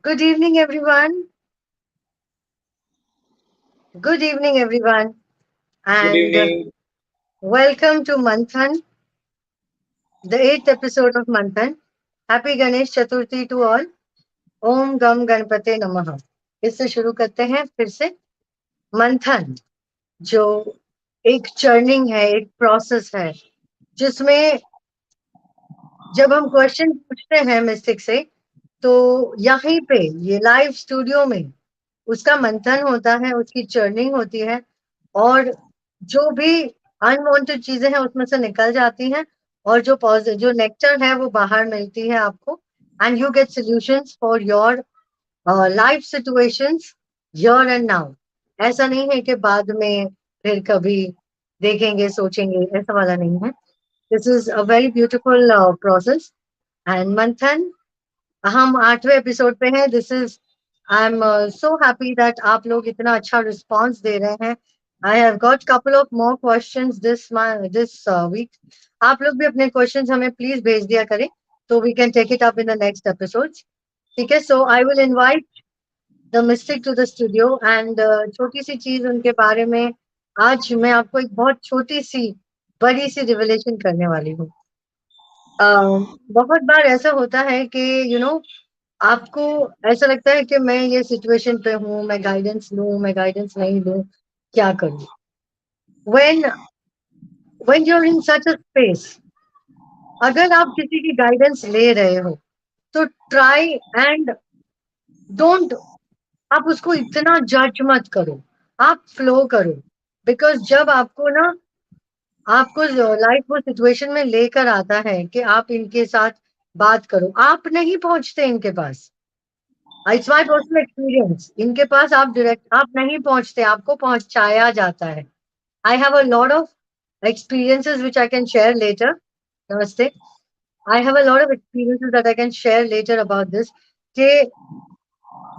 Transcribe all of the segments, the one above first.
Good evening, everyone. Good evening, everyone, Good and evening. welcome to Manthan, the eighth episode of Manthan. Happy Ganesh Chaturthi to all. ओम गम गणपते नमः। इससे शुरू करते हैं फिर से मंथन, जो एक चर्निंग है, एक प्रोसेस है, जिसमें जब हम क्वेश्चन पूछते हैं मिस्टिक से, तो यहीं पे ये लाइव स्टूडियो में उसका मंथन होता है, उसकी चर्निंग होती है, और जो भी अनवांटेड चीजें हैं उसमें से निकल जाती हैं, और जो पॉजिटिव जो नेक्टर है वो बाहर मिलती है आपको, and you get solutions for your life situations here and now. ऐसा नहीं है कि बाद में फिर कभी देखेंगे सोचेंगे, ऐसा वाला नहीं है। This is a very beautiful process. And Manthan, हम आठवें एपिसोड पे हैं। This is I am so happy that आप लोग इतना अच्छा रिस्पॉन्स दे रहे हैं। I have got couple of more questions this week. आप लोग भी अपने क्वेश्चंस हमें प्लीज भेज दिया करें, तो we can take it up in the next episode. ठीक है, so I will invite the mystic to the studio, and छोटी सी चीज उनके बारे में। आज मैं आपको एक बहुत छोटी सी बड़ी सी रिवलेशन करने वाली हूँ। बहुत बार ऐसा होता है कि यू नो आपको ऐसा लगता है कि मैं ये सिचुएशन पे हूँ, मैं गाइडेंस लूँ, मैं गाइडेंस नहीं लूँ, क्या करूँ? When when you are in such a space, अगर आप किसी की गाइडेंस ले रहे हो, तो ट्राई एंड डोंट, आप उसको इतना जज मत करो, आप फ्लो करो। बिकॉज जब आपको ना, आपको लाइफ वो सिचुएशन में लेकर आता है कि आप इनके साथ बात करो, आप नहीं पहुंचते इनके पास। इट्स माय पर्सनल एक्सपीरियंस, इनके पास आप डायरेक्ट आप नहीं पहुंचते, आपको पहुंचाया जाता है। I have a lot of experiences which I can share later. Namaste. I have a lot of experiences that I can share later about this. कि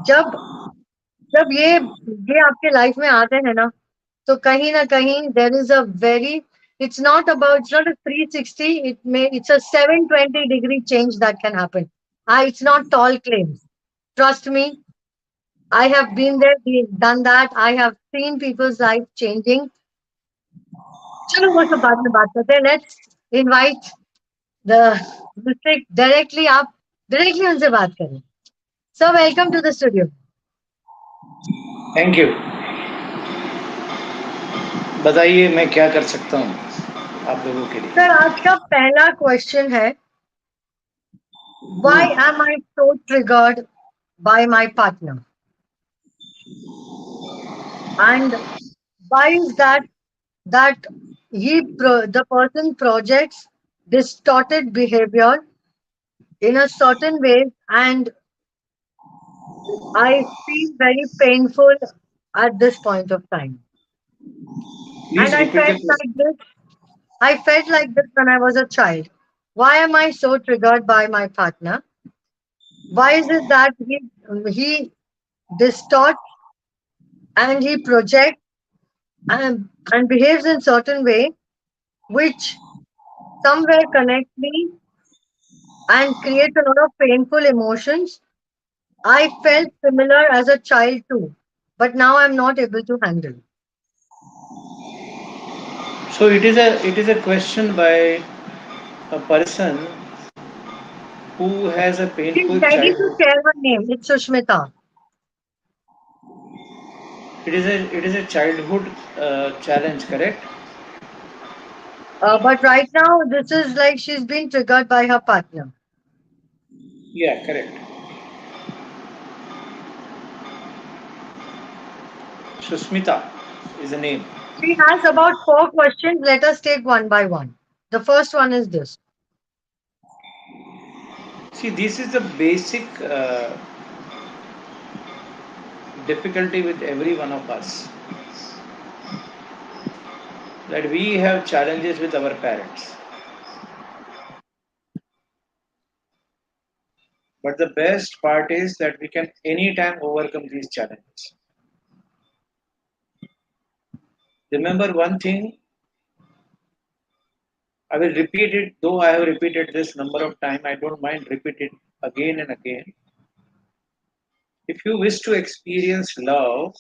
जब जब ये आपके लाइफ में आते हैं तो कहीं ना कहीं there is a very, it's not a 360, it's a 720 degree change that can happen. It's not tall claims. Trust me, I have been there, done that. I have seen people's life changing. चलो वो सब बाद में बात करते हैं। Let's invite the mistake directly, आप directly उनसे बात करें। Sir, welcome to the studio. Thank you. बताइए मैं क्या कर सकता हूँ आप लोगों के सर, लिए। आज का पहला क्वेश्चन है, hmm, why am I so triggered by my partner, and why is that the person projects distorted behavior in a certain way, and I feel very painful at this point of time. And please repeat the question. I felt like this when I was a child. Why am I so triggered by my partner? Why is it that he distorts and he projects and behaves in certain way which somewhere connects me and creates a lot of painful emotions? I felt similar as a child too, but now I'm not able to handle. So it is a question by a person who has a She's painful ready to childhood. share her name. It's Sushmita. It is a childhood challenge, correct? But right now, this is like she's been triggered by her partner. Yeah, correct. Susmita is the name. She has about four questions. Let us take one by one. The first one is this. See, this is the basic difficulty with every one of us, that we have challenges with our parents. But the best part is that we can anytime overcome these challenges. Remember one thing, I will repeat it, though I have repeated this number of times, I don't mind repeat it again and again. If you wish to experience love,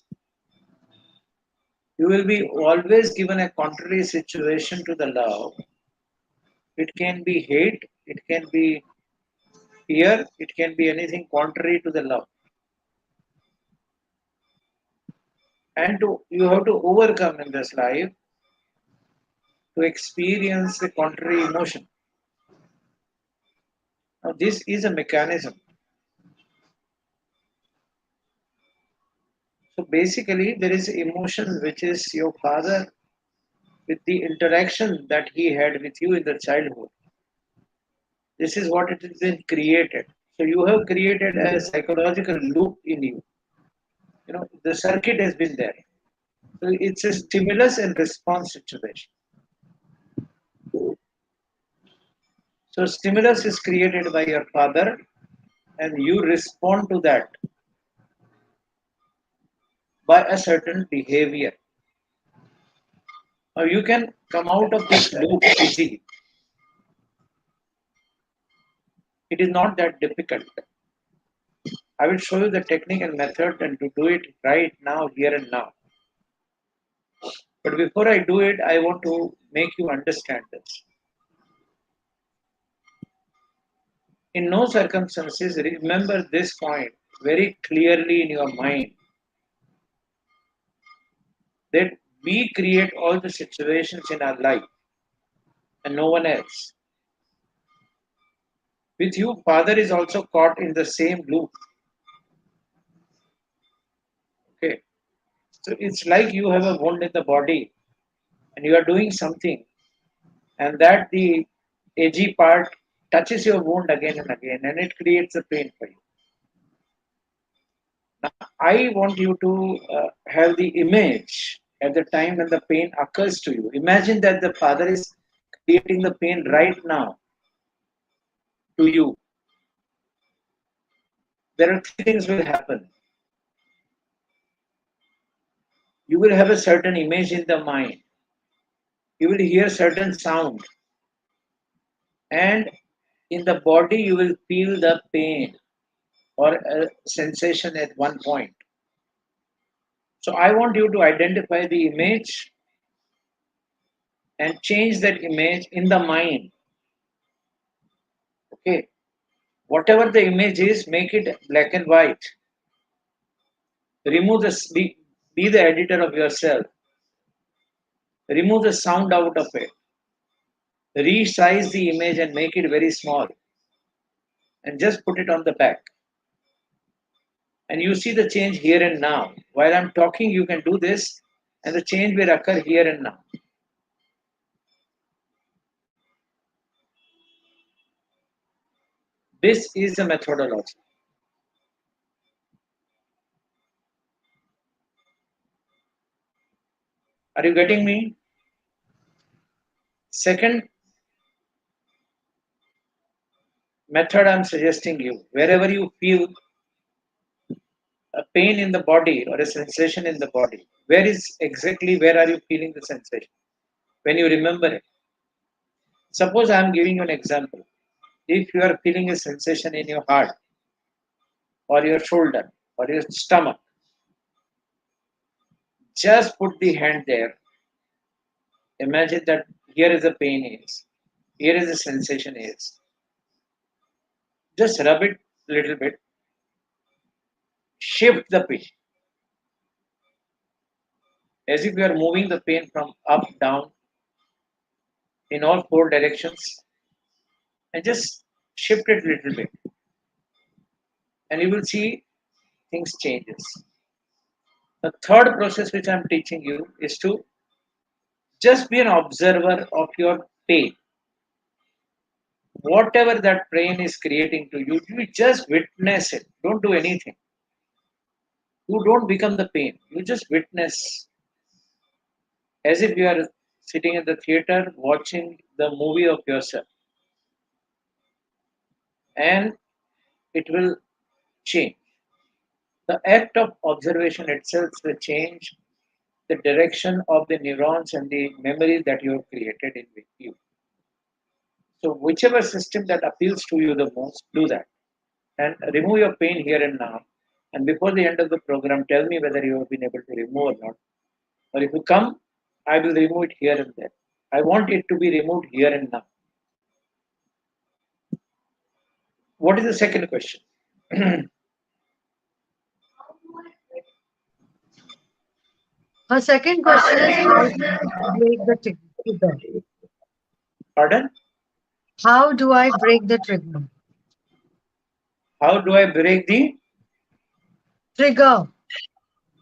you will be always given a contrary situation to the love. It can be hate, it can be fear, it can be anything contrary to the love. And you have to overcome in this life to experience the contrary emotion. Now, this is a mechanism. So basically, there is emotion which is your father with the interaction that he had with you in the childhood. This is what it has been created. So you have created a psychological loop in you. You know, the circuit has been there. So it's a stimulus and response situation. So stimulus is created by your father, and you respond to that by a certain behavior. Now you can come out of this loop easily. It is not that difficult. I will show you the technique and method and to do it right now, here and now. But before I do it, I want to make you understand this. In no circumstances, remember this point very clearly in your mind that we create all the situations in our life and no one else. With you, father is also caught in the same loop. Okay. So it's like you have a wound in the body and you are doing something, and that the edgy part touches your wound again and again, and it creates a pain for you. I want you to have the image at the time when the pain occurs to you. Imagine that the father is creating the pain right now to you. There are three things will happen. You will have a certain image in the mind. You will hear certain sound, and in the body you will feel the pain or a sensation at one point. So I want you to identify the image and change that image in the mind. Okay, whatever the image is, make it black and white. Remove be the editor of yourself. Remove the sound out of it. Resize the image and make it very small, and just put it on the back. And you see the change here and now. While I'm talking, you can do this, and the change will occur here and now. This is the methodology. Are you getting me? Second method I'm suggesting you, wherever you feel a pain in the body or a sensation in the body, where are you feeling the sensation? When you remember it. Suppose I'm giving you an example. If you are feeling a sensation in your heart or your shoulder or your stomach, just put the hand there. Imagine that here is the pain is, here is the sensation is. Just rub it a little bit, shift the pain as if you are moving the pain from up, down, in all four directions, and just shift it a little bit, and you will see things changes. The third process which I'm teaching you is to just be an observer of your pain. Whatever that pain is creating to you, you just witness it. Don't do anything. You don't become the pain. You just witness as if you are sitting in the theater watching the movie of yourself, and it will change. The act of observation itself will change the direction of the neurons and the memory that you have created in with you. So, whichever system that appeals to you the most, do that and remove your pain here and now And before the end of the program, tell me whether you have been able to remove or not. Or if you come, I will remove it here and there. I want it to be removed here and now. What is the second question? Her second question is, how do I break the trigger? Pardon? How do I break the trigger? How do I break the? Trigger.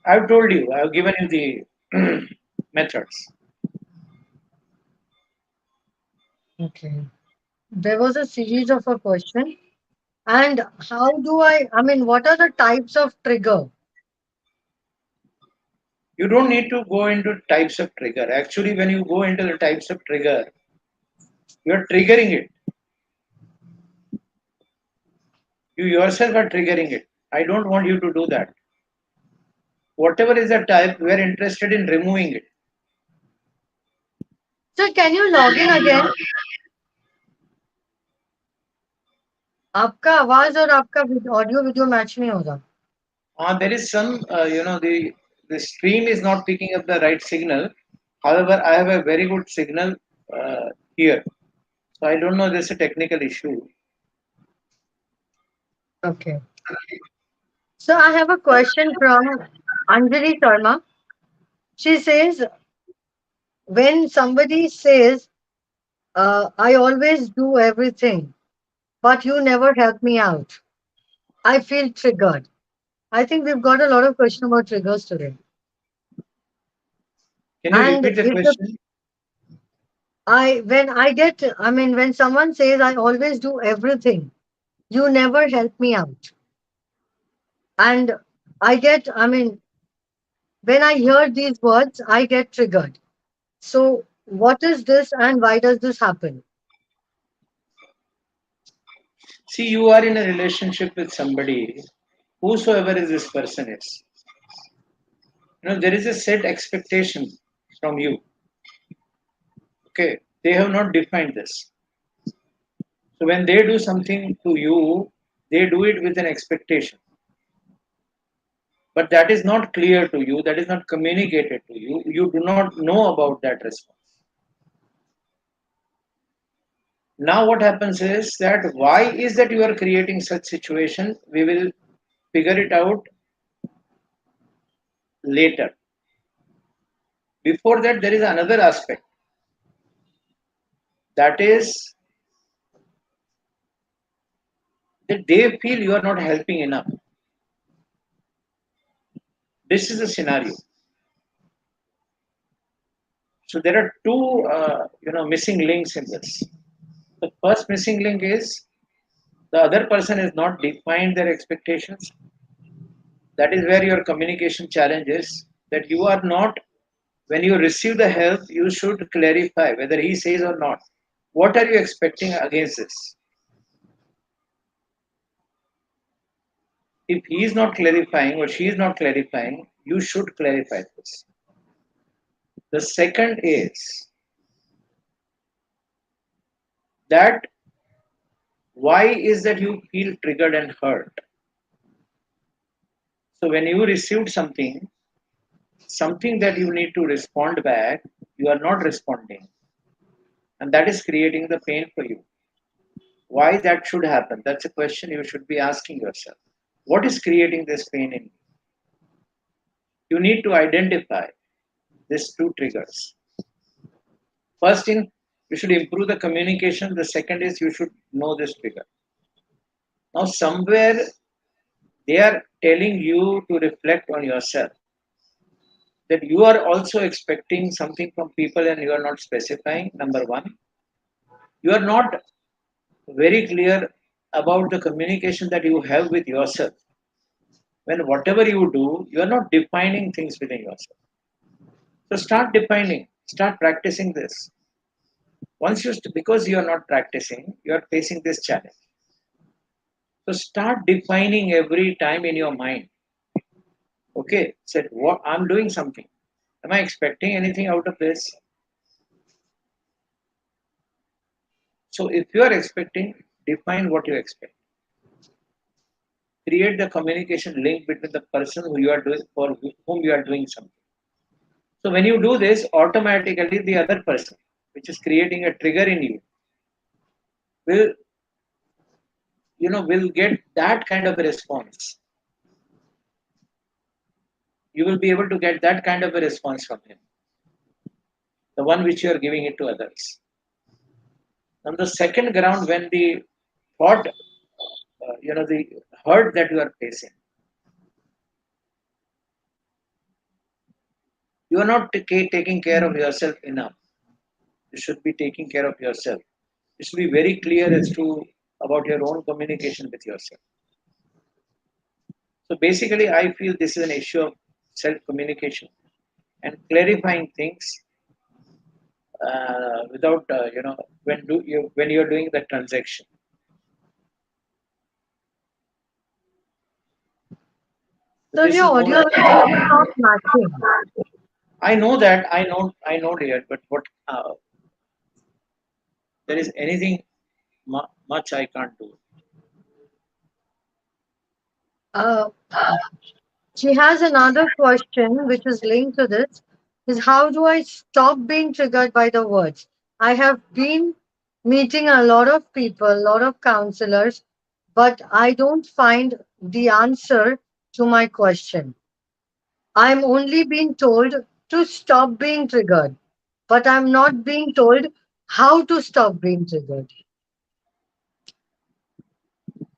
I've told you, I've given you the methods. Okay. There was a series of a question. And how do I mean, what are the types of trigger? You don't need to go into types of trigger. Actually, when you go into the types of trigger, you're triggering it. You yourself are triggering it. I don't want you to do that. Whatever is the type, we are interested in removing it. So can you log in again? आपका आवाज और आपका audio video match नहीं हो रहा. There is some, the stream is not picking up the right signal. However, I have a very good signal here. So I don't know, there's a technical issue. Okay. So I have a question from Anjali Sharma. She says, when somebody says, I always do everything, but you never help me out, I feel triggered. I think we've got a lot of questions about triggers today. Can you And repeat the if the question? when I get, I mean, when someone says, I always do everything, you never help me out. And I get, I mean, when I hear these words, I get triggered. So, what is this and why does this happen? See, you are in a relationship with somebody, whosoever is this person is. There is a set expectation from you. Okay, they have not defined this. So when they do something to you, they do it with an expectation. But that is not clear to you, that is not communicated to you. You do not know about that response. Now, what happens is that why is that you are creating such situation? We will figure it out later. Before that, there is another aspect, that is that they feel you are not helping enough. This is the scenario. So there are two, missing links in this. The first missing link is the other person has not defined their expectations. That is where your communication challenge is. That you are not, when you receive the help, you should clarify whether he says or not. What are you expecting against this? If he is not clarifying or she is not clarifying, you should clarify this. The second is that why is that you feel triggered and hurt? So when you received something that you need to respond back, you are not responding, and that is creating the pain for you. Why that should happen? That's a question you should be asking yourself. What is creating this pain in me? You need to identify these two triggers. First, you should improve the communication. The second is you should know this trigger. Now, somewhere they are telling you to reflect on yourself, that you are also expecting something from people and you are not specifying. Number one, you are not very clear about the communication that you have with yourself. When whatever you do, you are not defining things within yourself. So start defining, start practicing this. Because you are not practicing, you are facing this challenge. So start defining every time in your mind. Okay, said what I'm doing something. Am I expecting anything out of this? So if you are expecting, define what you expect. create the communication link between the person who you are doing for whom you are doing something. So when you do this, automatically the other person, which is creating a trigger in you, will will get that kind of a response. You will be able to get that kind of a response from him, the one which you are giving it to others. On the second ground, when the thought, the hurt that you are facing, you are not taking care of yourself enough. You should be taking care of yourself. You should be very clear as to about your own communication with yourself. So basically, I feel this is an issue of self communication and clarifying things without when you're doing the transaction. So So this is your more. audio video is not matching. I know that I know, dear, but what there is anything much I can't do. Uh, she has another question which is linked to this is how do I stop being triggered by the words? I have been meeting a lot of people, a lot of counselors, but I don't find the answer to my question. I'm only being told to stop being triggered, but I'm not being told how to stop being triggered.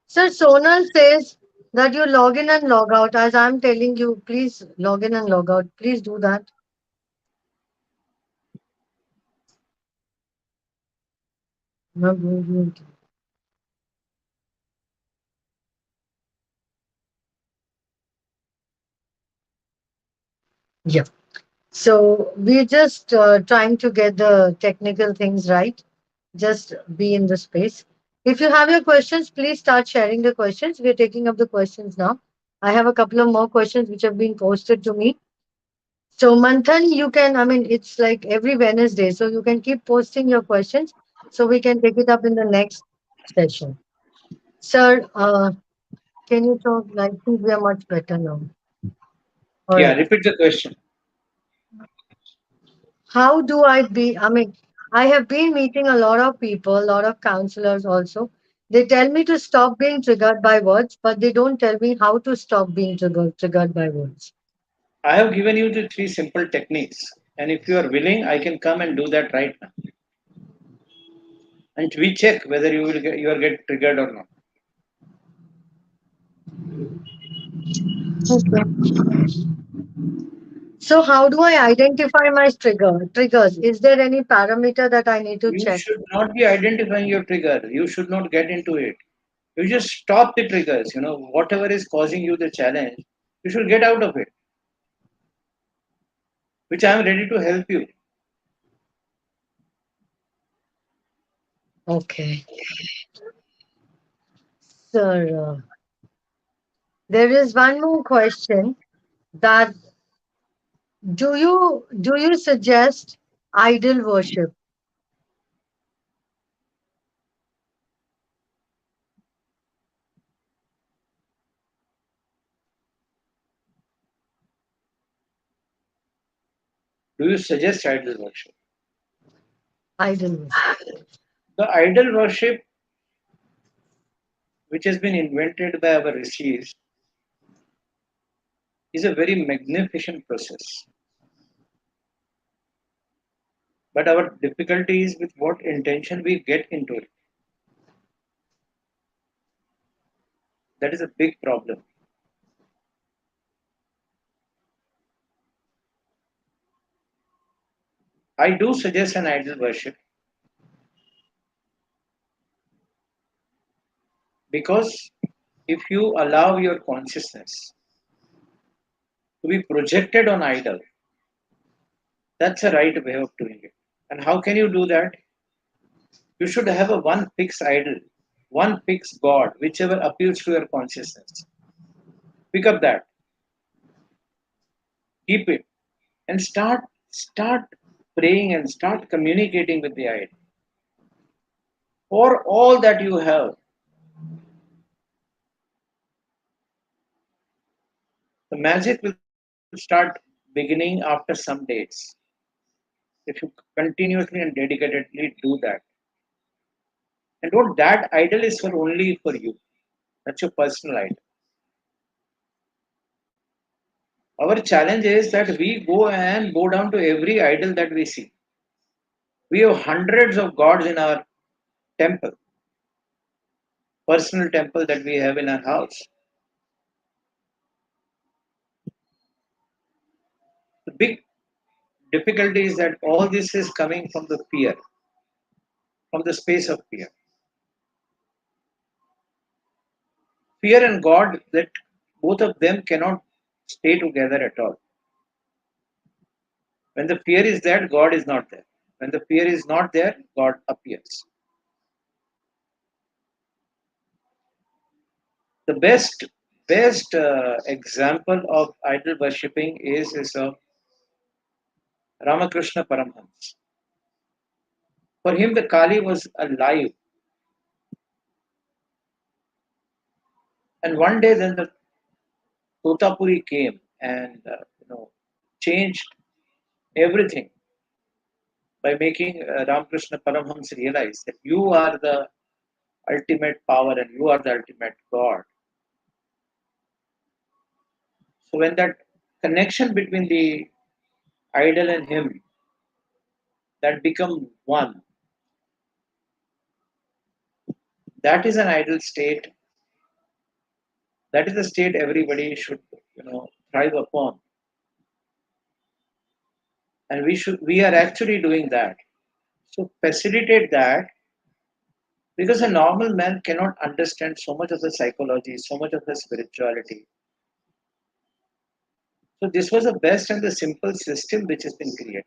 Sir, Sonal says that you log in and log out. As I'm telling you, please log in and log out. Please do that. Yeah. So we're just trying to get the technical things right. Just be in the space. If you have your questions, please start sharing the questions. We're taking up the questions now. I have a couple of more questions which have been posted to me. So Manthan, you can, I mean, it's like every Wednesday, so you can keep posting your questions so we can take it up in the next session. Sir, can you talk? I think we are much better now. All Yeah, right. repeat the question. How do I be? I mean, I have been meeting a lot of people, a lot of counselors also. They tell me to stop being triggered by words, but they don't tell me how to stop being triggered by words. I have given you the three simple techniques, and if you are willing, I can come and do that right now, and we check whether you are get triggered or not. Okay. So how do I identify my triggers? Is there any parameter that I need to You check? should not be identifying your trigger. You should not get into it. You just stop the triggers. Whatever is causing you the challenge, you should get out of it, which I am ready to help you. Okay. Sir, there is one more question that do you suggest idol worship? Do you suggest idol worship? Idol worship. The idol worship, which has been invented by our rishis, is a very magnificent process. But our difficulty is with what intention we get into it. That is a big problem. I do suggest an idol worship because if you allow your consciousness to be projected on idol, that's a right way of doing it. And how can you do that? You should have a one fixed idol, one fixed God, whichever appeals to your consciousness. Pick up that, keep it, and start praying and start communicating with the idol. For all that you have, The magic will start beginning after some days. If you continuously and dedicatedly do that. And what that idol is for only for you. That's your personal idol. Our challenge is that we go and bow down to every idol that we see. We have hundreds of gods in our temple, personal temple that we have in our house. The big difficulty is that all this is coming from the fear, from the space of fear. Fear and God, that both of them cannot stay together at all. When the fear is there, God is not there. When the fear is not there, God appears. The best example of idol worshipping is of Ramakrishna Paramhans. For him, the Kali was alive, and one day then the Totapuri came and changed everything by making Ramakrishna Paramhans realize that you are the ultimate power and you are the ultimate God. So when that connection between the idol and him that become one, that is an ideal state. That is the state everybody should thrive upon, and we are actually doing that. So facilitate that because a normal man cannot understand so much of the psychology, so much of the spirituality. So this was the best and the simple system which has been created.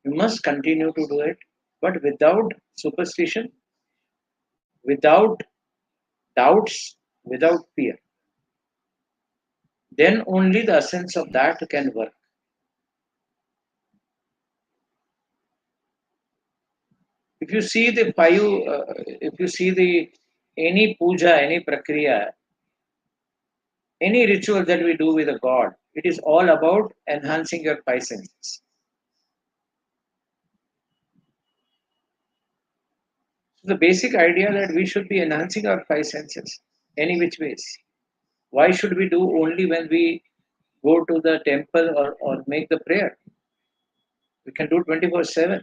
You must continue to do it, but without superstition, without doubts, without fear. Then only the essence of that can work. If you see the five, if you see the any puja, any prakriya, any ritual that we do with a god, it is all about enhancing your five senses. So the basic idea that we should be enhancing our five senses, any which ways. Why should we do only when we go to the temple or make the prayer? We can do 24/7.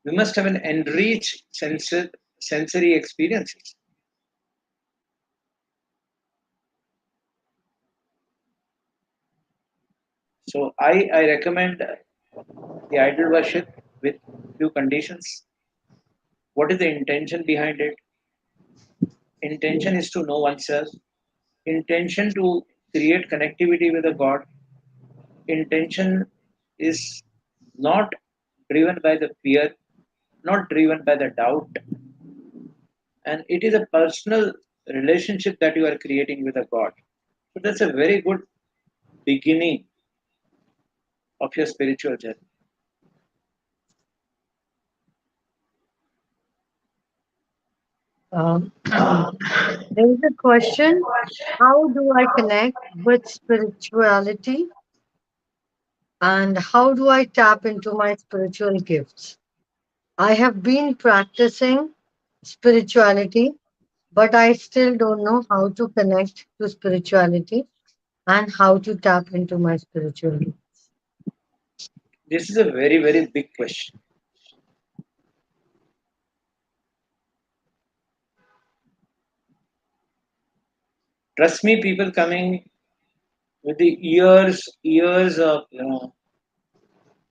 We must have an enriched sensory experiences. So I recommend the idol worship with few conditions. What is the intention behind it? Intention is to know oneself. Intention to create connectivity with a God. Intention is not driven by the fear, not driven by the doubt, and it is a personal relationship that you are creating with a God. So that's a very good beginning of your spiritual journey. Um, there is a question: how do I connect with spirituality, and how do I tap into my spiritual gifts? I have been practicing spirituality, but I still don't know how to connect to spirituality and how to tap into my spirituality. This is a very, very big question. Trust me, people coming with the years of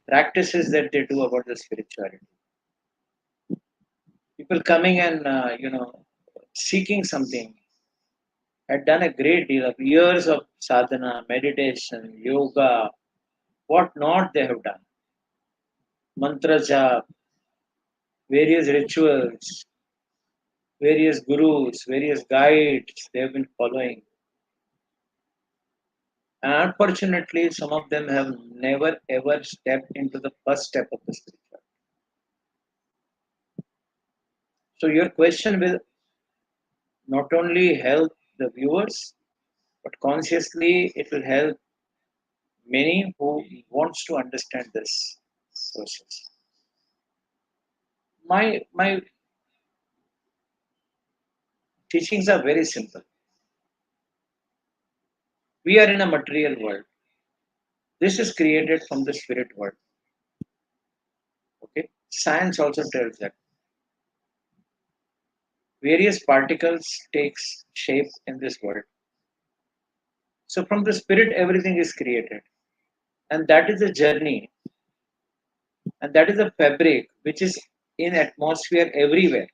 practices that they do about the spirituality. People coming and seeking something had done a great deal of years of sadhana, meditation, yoga, what not they have done. Mantra jap, various rituals, various gurus, various guides they have been following. And unfortunately, some of them have never ever stepped into the first step of the spiritual. So your question will not only help the viewers, but consciously it will help many who wants to understand this process. My teachings are very simple. We are in a material world. This is created from the spirit world. Okay, science also tells that various particles takes shape in this world. So from the spirit, everything is created, and that is a journey, and that is a fabric which is in atmosphere everywhere.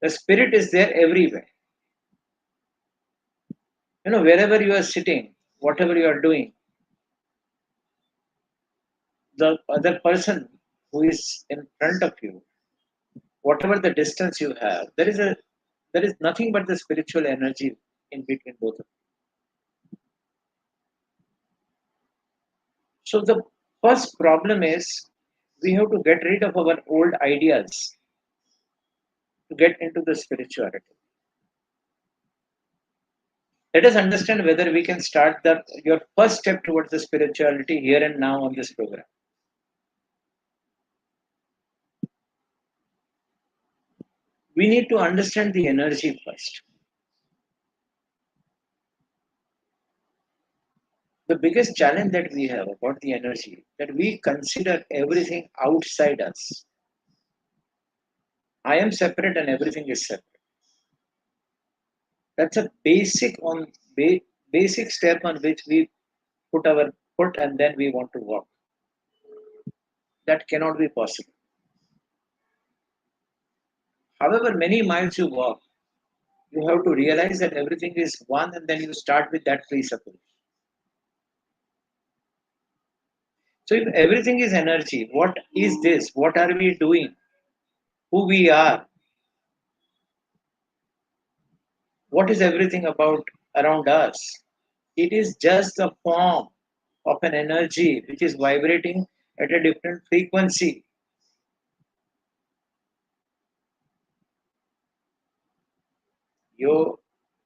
The spirit is there everywhere. Wherever you are sitting, whatever you are doing, the other person who is in front of you, whatever the distance you have, there is nothing but the spiritual energy in between both of you. So the first problem is we have to get rid of our old ideas to get into the spirituality. Let us understand whether we can start your first step towards the spirituality here and now on this program. We need to understand the energy first. The biggest challenge that we have about the energy that we consider everything outside us. I am separate and everything is separate. That's a basic step on which we put our foot and then we want to walk. That cannot be possible. However many miles you walk, you have to realize that everything is one and then you start with that presupposition. So if everything is energy, what is this? What are we doing? Who we are? What is everything about around us? It is just a form of an energy which is vibrating at a different frequency. You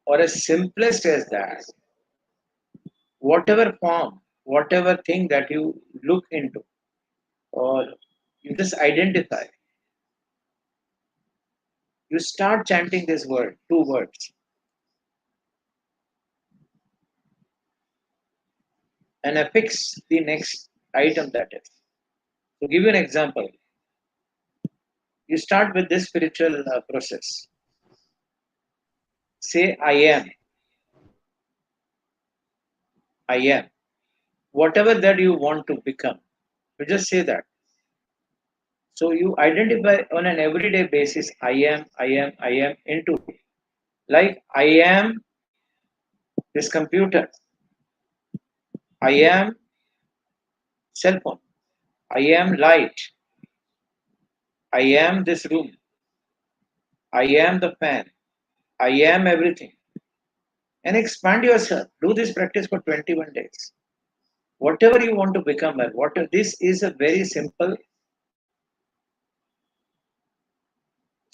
or as simplest as that, whatever form, whatever thing that you look into, or you just identify, you start chanting this word, two words, and affix the next item that is. To give you an example, you start with this spiritual process. Say, I am. Whatever that you want to become, you just say that. So you identify on an everyday basis, I am into. Like, I am this computer. I am cell phone. I am light. I am this room. I am the fan. I am everything. And expand yourself. Do this practice for 21 days. Whatever you want to become, this is a very simple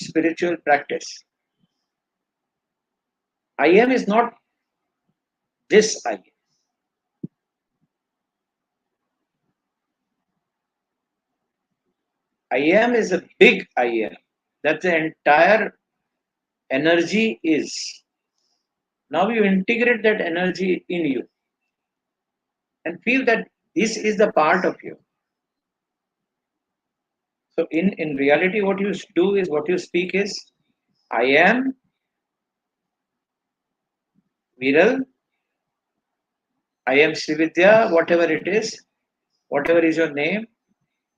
spiritual practice. I am is not this I am. I am is a big I am. That the entire energy is. Now you integrate that energy in you and feel that this is the part of you. So in reality, what you do is what you speak is I am Viral, I am Srividya, whatever it is, whatever is your name,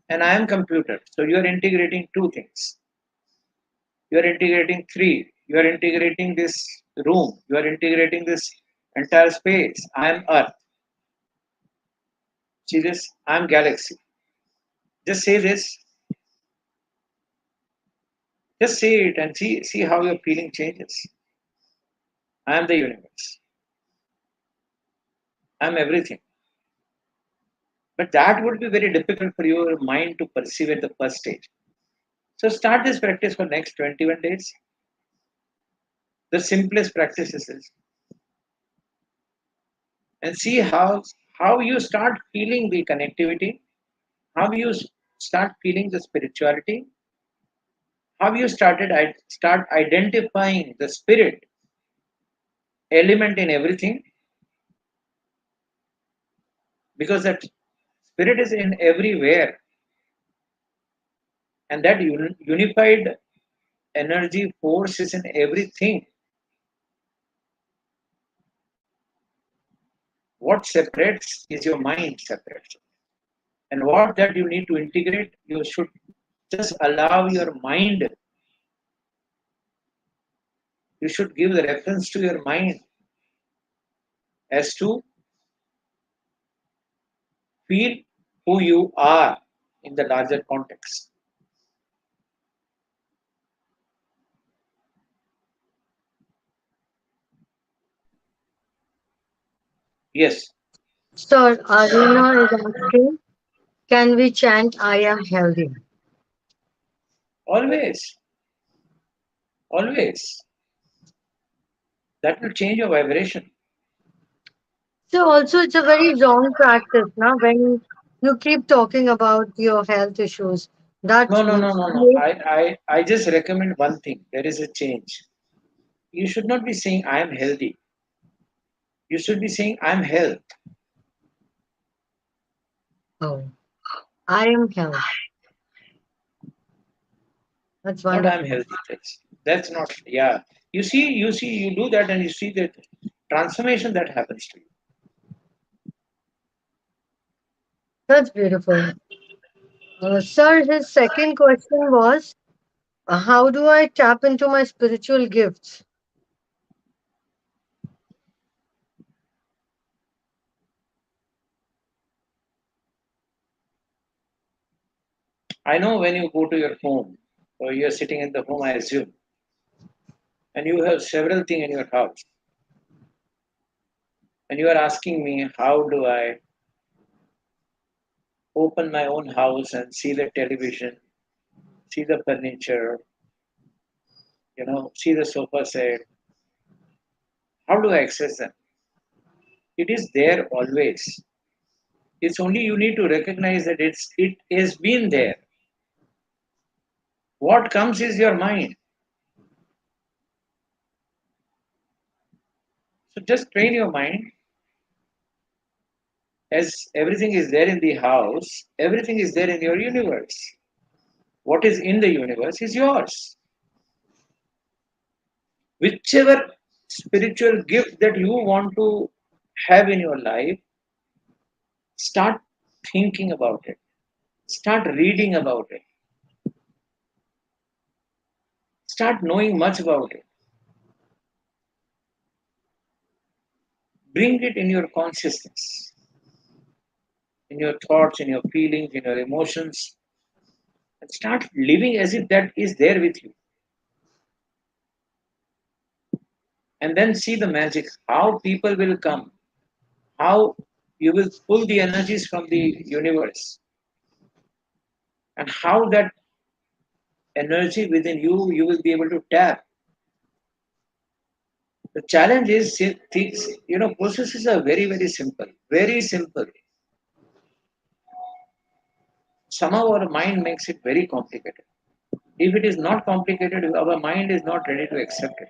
and I am computer. So you are integrating two things. You are integrating three. You are integrating this room. You are integrating this entire space. I am Earth. See this? I am galaxy. Just say this. Just say it and see how your feeling changes. I am the universe. I am everything. But that would be very difficult for your mind to perceive at the first stage. So start this practice for next 21 days. The simplest practices is, and see how you start feeling the connectivity, how you start feeling the spirituality, how you start identifying the spirit element in everything, because that spirit is in everywhere, and that unified energy force is in everything. What separates is your mind separates, and what that you need to integrate, you should just allow your mind, you should give the reference to your mind as to feel who you are in the larger context. Yes, Sir, Aruna is asking, can we chant I am healthy? always, always. That will change your vibration. So also it's a very wrong practice now when you keep talking about your health issues. That No, no, no, no, no. makes, I just recommend one thing. There is a change. You should not be saying I am healthy. You should be saying I am health, oh, I am health. That's not I am wonderful. healthy. That's not. Yeah. You see, you do that, and you see that transformation that happens to you. That's beautiful. Sir, his second question was, how do I tap into my spiritual gifts? I know when you go to your home, or you're sitting in the home, I assume, and you have several things in your house, and you are asking me, how do I open my own house and see the television, see the furniture, see the sofa set? How do I access them? It is there always. It's only you need to recognize that it has been there. What comes is your mind. So just train your mind, as everything is there in the house, everything is there in your universe. What is in the universe is yours. Whichever spiritual gift that you want to have in your life, start thinking about it, start reading about it, start knowing much about it. Bring it in your consciousness, in your thoughts, in your feelings, in your emotions, and start living as if that is there with you. And then see the magic, how people will come, how you will pull the energies from the universe, and how that energy within you will be able to tap. The challenge is, things, processes are very, very simple, very simple. Somehow our mind makes it very complicated. If it is not complicated, our mind is not ready to accept it.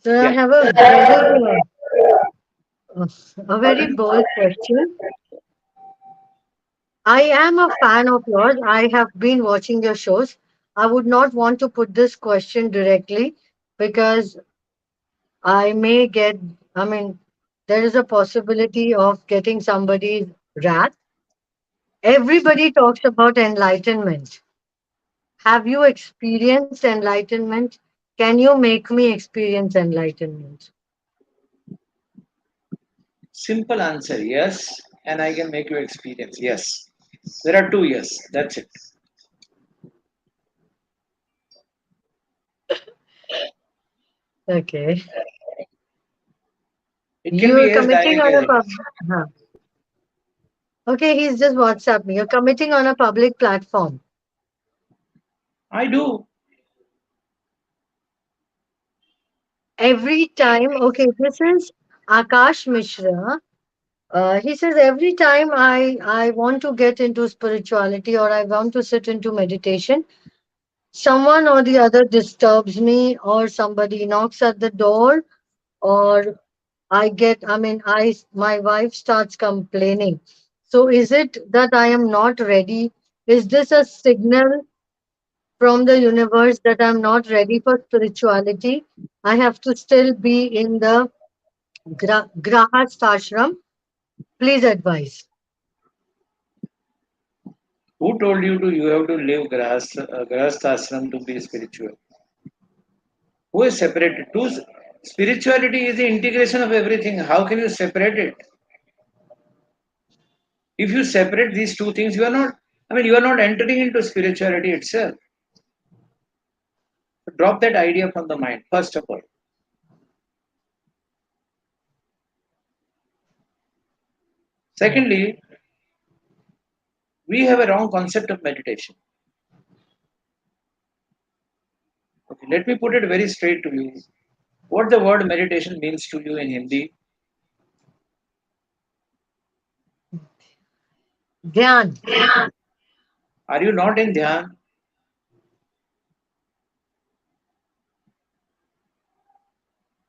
So I Yeah. have a very Pardon? bold question. I am a fan of yours. I have been watching your shows. I would not want to put this question directly because I may get, I mean, there is a possibility of getting somebody's wrath. Everybody talks about enlightenment. Have you experienced enlightenment? Can you make me experience enlightenment? Simple answer, yes, and I can make you experience. Yes. There are two yes. That's it. Okay. It can You are be as committing direct on as a it is. pub. Huh. Okay, he's just WhatsApp me. You're committing on a public platform. I do. Every time, okay, this is Akash Mishra. He says every time I want to get into spirituality or I want to sit into meditation, someone or the other disturbs me, or somebody knocks at the door, or my wife starts complaining. So is it that I am not ready? Is this a signal from the universe that I'm not ready for spirituality? I have to still be in the Grahast ashram. Please advise. Who told you to you have to live grahasthasram to be spiritual? Who is separated? Spirituality is the integration of everything. How can you separate it? If you separate these two things, you are not. I mean, you are not entering into spirituality itself. So drop that idea from the mind. First of all. Secondly, we have a wrong concept of meditation. Okay, let me put it very straight to you. What the word meditation means to you in Hindi? Dhyan. Are you not in dhyan?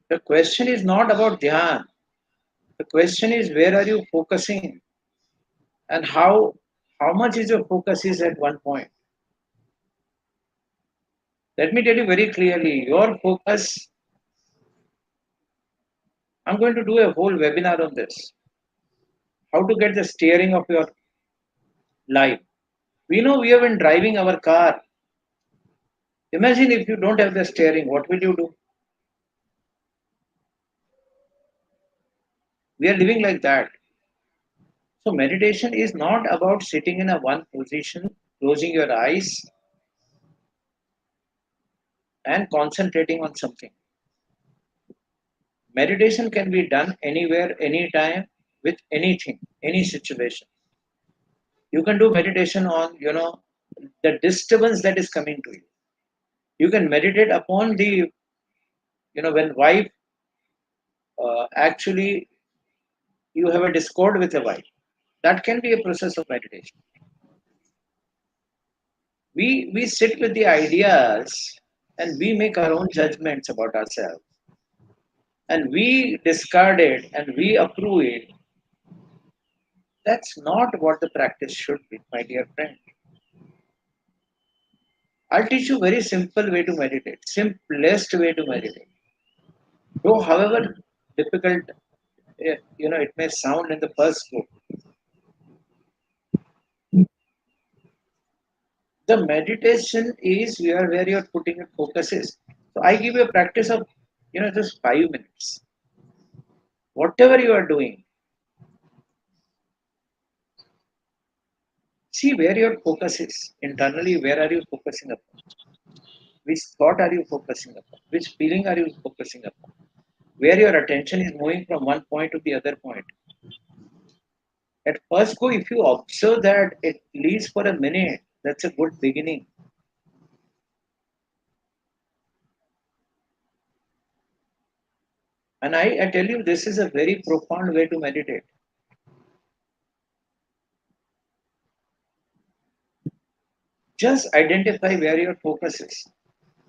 The question is not about dhyan. The question is where are you focusing and how much is your focus is at one point. Let me tell you very clearly, your focus, I'm going to do a whole webinar on this. How to get the steering of your life. We know we have been driving our car. Imagine if you don't have the steering, what will you do? We are living like that. So meditation is not about sitting in a one position, closing your eyes and concentrating on something. Meditation can be done anywhere, anytime, with anything, any situation. You can do meditation on, the disturbance that is coming to you. You can meditate upon when wife actually you have a discord with a wife. That can be a process of meditation. We sit with the ideas and we make our own judgments about ourselves and we discard it and we approve it. That's not what the practice should be, my dear friend. I'll teach you very simple way to meditate, simplest way to meditate. Though, however difficult it may sound in the first go, the meditation is where you're putting your focus is. So I give you a practice of just 5 minutes. Whatever you are doing, see where your focus is internally. Where are you focusing upon? Which thought are you focusing upon? Which feeling are you focusing upon? Where your attention is moving from one point to the other point. At first go, if you observe that at least for a minute, that's a good beginning. And I tell you, this is a very profound way to meditate. Just identify where your focus is.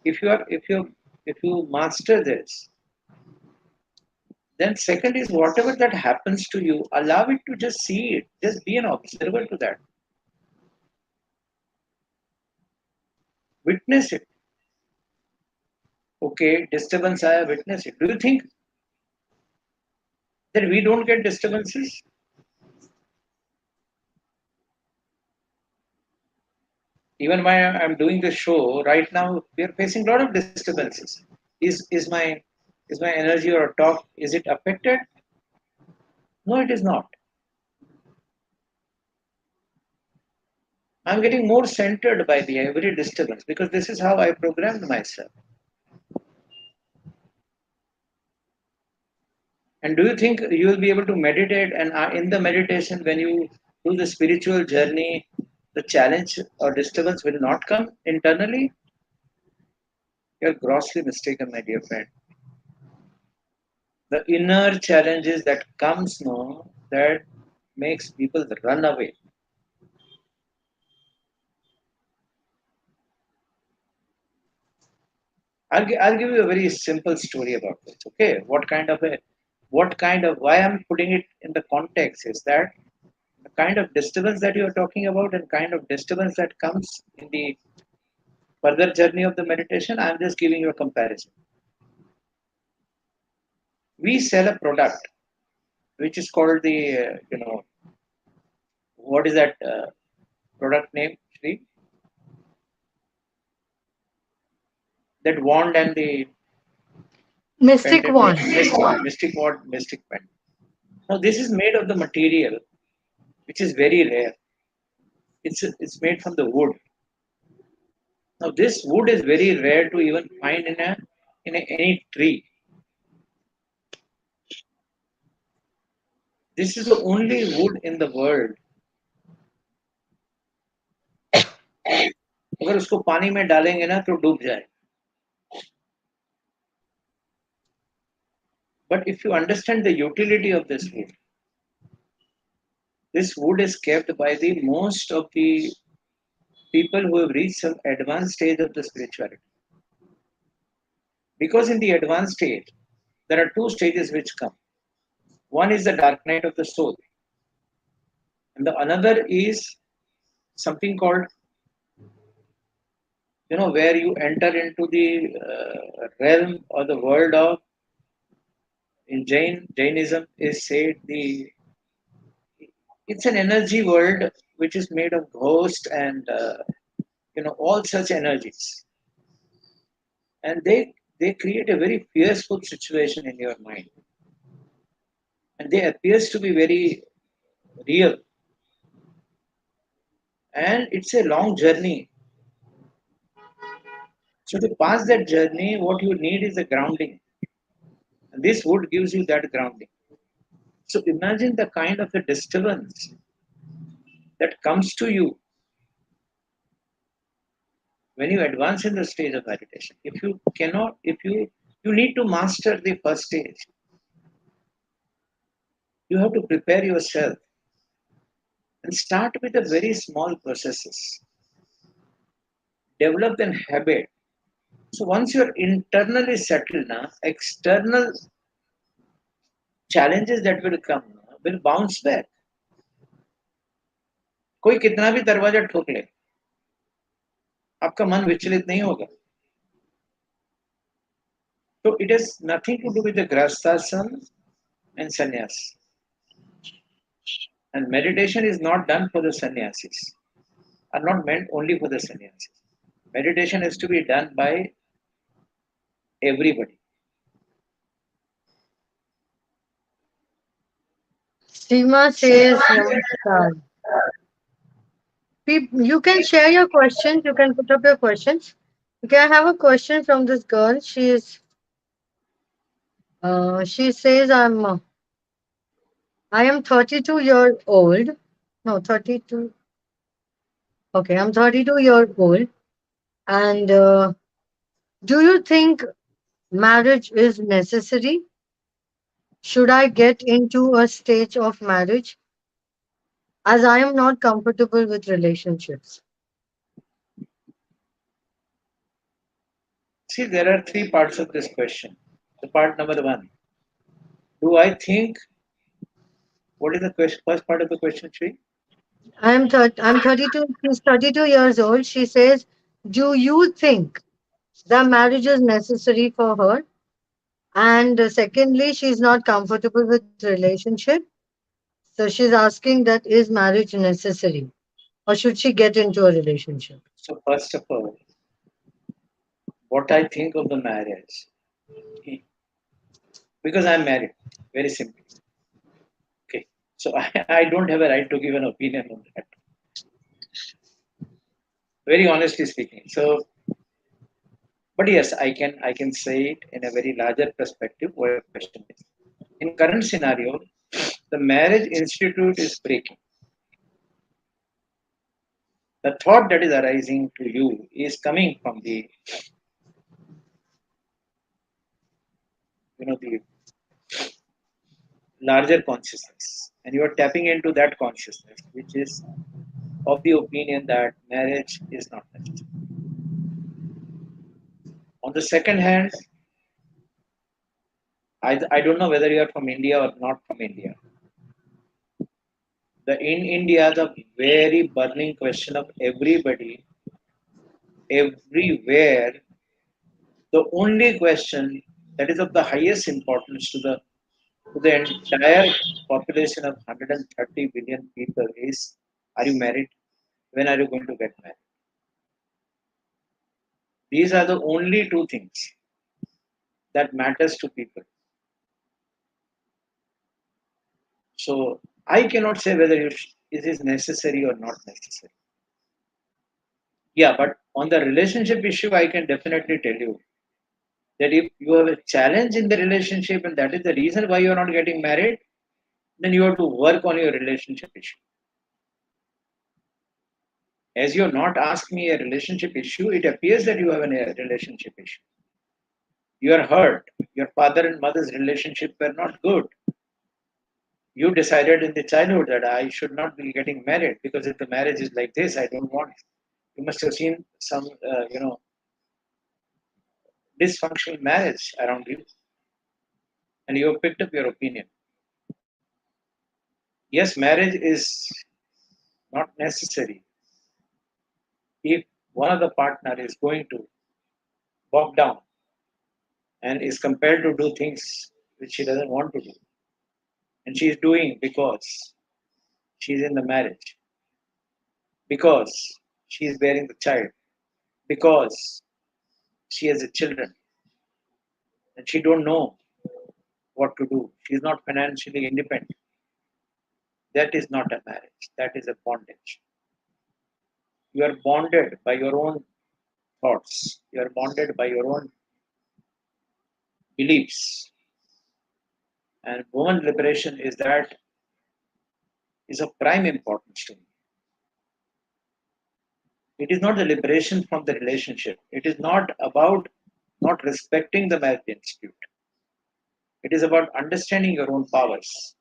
If you master this, then second is whatever that happens to you, allow it to just see it. Just be an observer to that. Witness it. Okay, disturbance, I have witnessed it. Do you think that we don't get disturbances? Even while I'm doing the show right now, we are facing a lot of disturbances. Is my energy or talk, is it affected? No, it is not. I'm getting more centered by the every disturbance because this is how I programmed myself. And do you think you will be able to meditate and in the meditation when you through the spiritual journey, the challenge or disturbance will not come internally, you're grossly mistaken, my dear friend. The inner challenges that comes now that makes people run away. I'll give you a very simple story about this. Okay, what kind of why I'm putting it in the context is that the kind of disturbance that you are talking about and kind of disturbance that comes in the further journey of the meditation. I'm just giving you a comparison. We sell a product which is called the what is that product name? Shri? That wand and the Mystic pendant name one. mystic wand, mystic pendant. Now this is made of the material which is very rare. It's made from the wood. Now this wood is very rare to even find in any tree. This is the only wood in the world. अगर उसको पानी में डालेंगे ना तो डूब जाए. But if you understand the utility of this wood is kept by the most of the people who have reached some advanced stage of the spirituality. Because in the advanced stage, there are two stages which come. One is the dark night of the soul, and the another is something called, where you enter into the realm or the world of, in Jainism is said the it's an energy world which is made of ghost and all such energies, and they create a very fearful situation in your mind, and they appears to be very real, and it's a long journey. So to pass that journey, what you need is a grounding, and this wood gives you that grounding. So imagine the kind of a disturbance that comes to you when you advance in the stage of meditation. If you cannot, if you need to master the first stage, you have to prepare yourself and start with the very small processes. Develop an habit. So once you're internally settled now, external challenges that will come will bounce back. कोई कितना भी दरवाजा ठोक ले, आपका मन विचलित नहीं होगा. So it has nothing to do with the grasthasana and sannyas. And meditation is not done for the sannyasis, are not meant only for the sannyasis. Meditation has to be done by everybody. Seema says namaskar. You can share your questions. You can put up your questions. Okay, I have a question from this girl. She says I am 32 years old. No, 32. Okay, I'm 32 years old. And do you think marriage is necessary? Should I get into a stage of marriage as I am not comfortable with relationships? See, there are three parts of this question. The part number one, do I think, what is the question, first part of the question, Sri? I'm 32. She's 32 years old. She says, do you think the marriage is necessary for her? And secondly, she's not comfortable with relationship. So she's asking that is marriage necessary or should she get into a relationship? So, first of all, what I think of the marriage, because I'm married, very simply. Okay. So, I don't have a right to give an opinion on that, very honestly speaking. So, but yes, I can say it in a very larger perspective what your question is. In current scenario, the marriage institute is breaking. The thought that is arising to you is coming from the, the larger consciousness, and you are tapping into that consciousness, which is of the opinion that marriage is not necessary. On the second hand, I don't know whether you are from India or not from India. In India, the very burning question of everybody, everywhere, the only question that is of the highest importance to the entire population of 130 billion people is: Are you married? When are you going to get married? These are the only two things that matters to people. So I cannot say whether it is necessary or not necessary. Yeah, but on the relationship issue, I can definitely tell you that if you have a challenge in the relationship and that is the reason why you are not getting married, then you have to work on your relationship issue. As you have not asked me a relationship issue, it appears that you have a relationship issue. You are hurt. Your father and mother's relationship were not good. You decided in the childhood that I should not be getting married because if the marriage is like this, I don't want. You must have seen some, dysfunctional marriage around you, and you have picked up your opinion. Yes, marriage is not necessary if one of the partner is going to walk down and is compelled to do things which she doesn't want to do, and she is doing because she is in the marriage, because she is bearing the child, because she has a children, and she don't know what to do. She is not financially independent. That is not a marriage. That is a bondage. You are bonded by your own thoughts. You are bonded by your own beliefs. And woman liberation is of prime importance to me. It is not the liberation from the relationship. It is not about not respecting the marriage institute. It is about understanding your own powers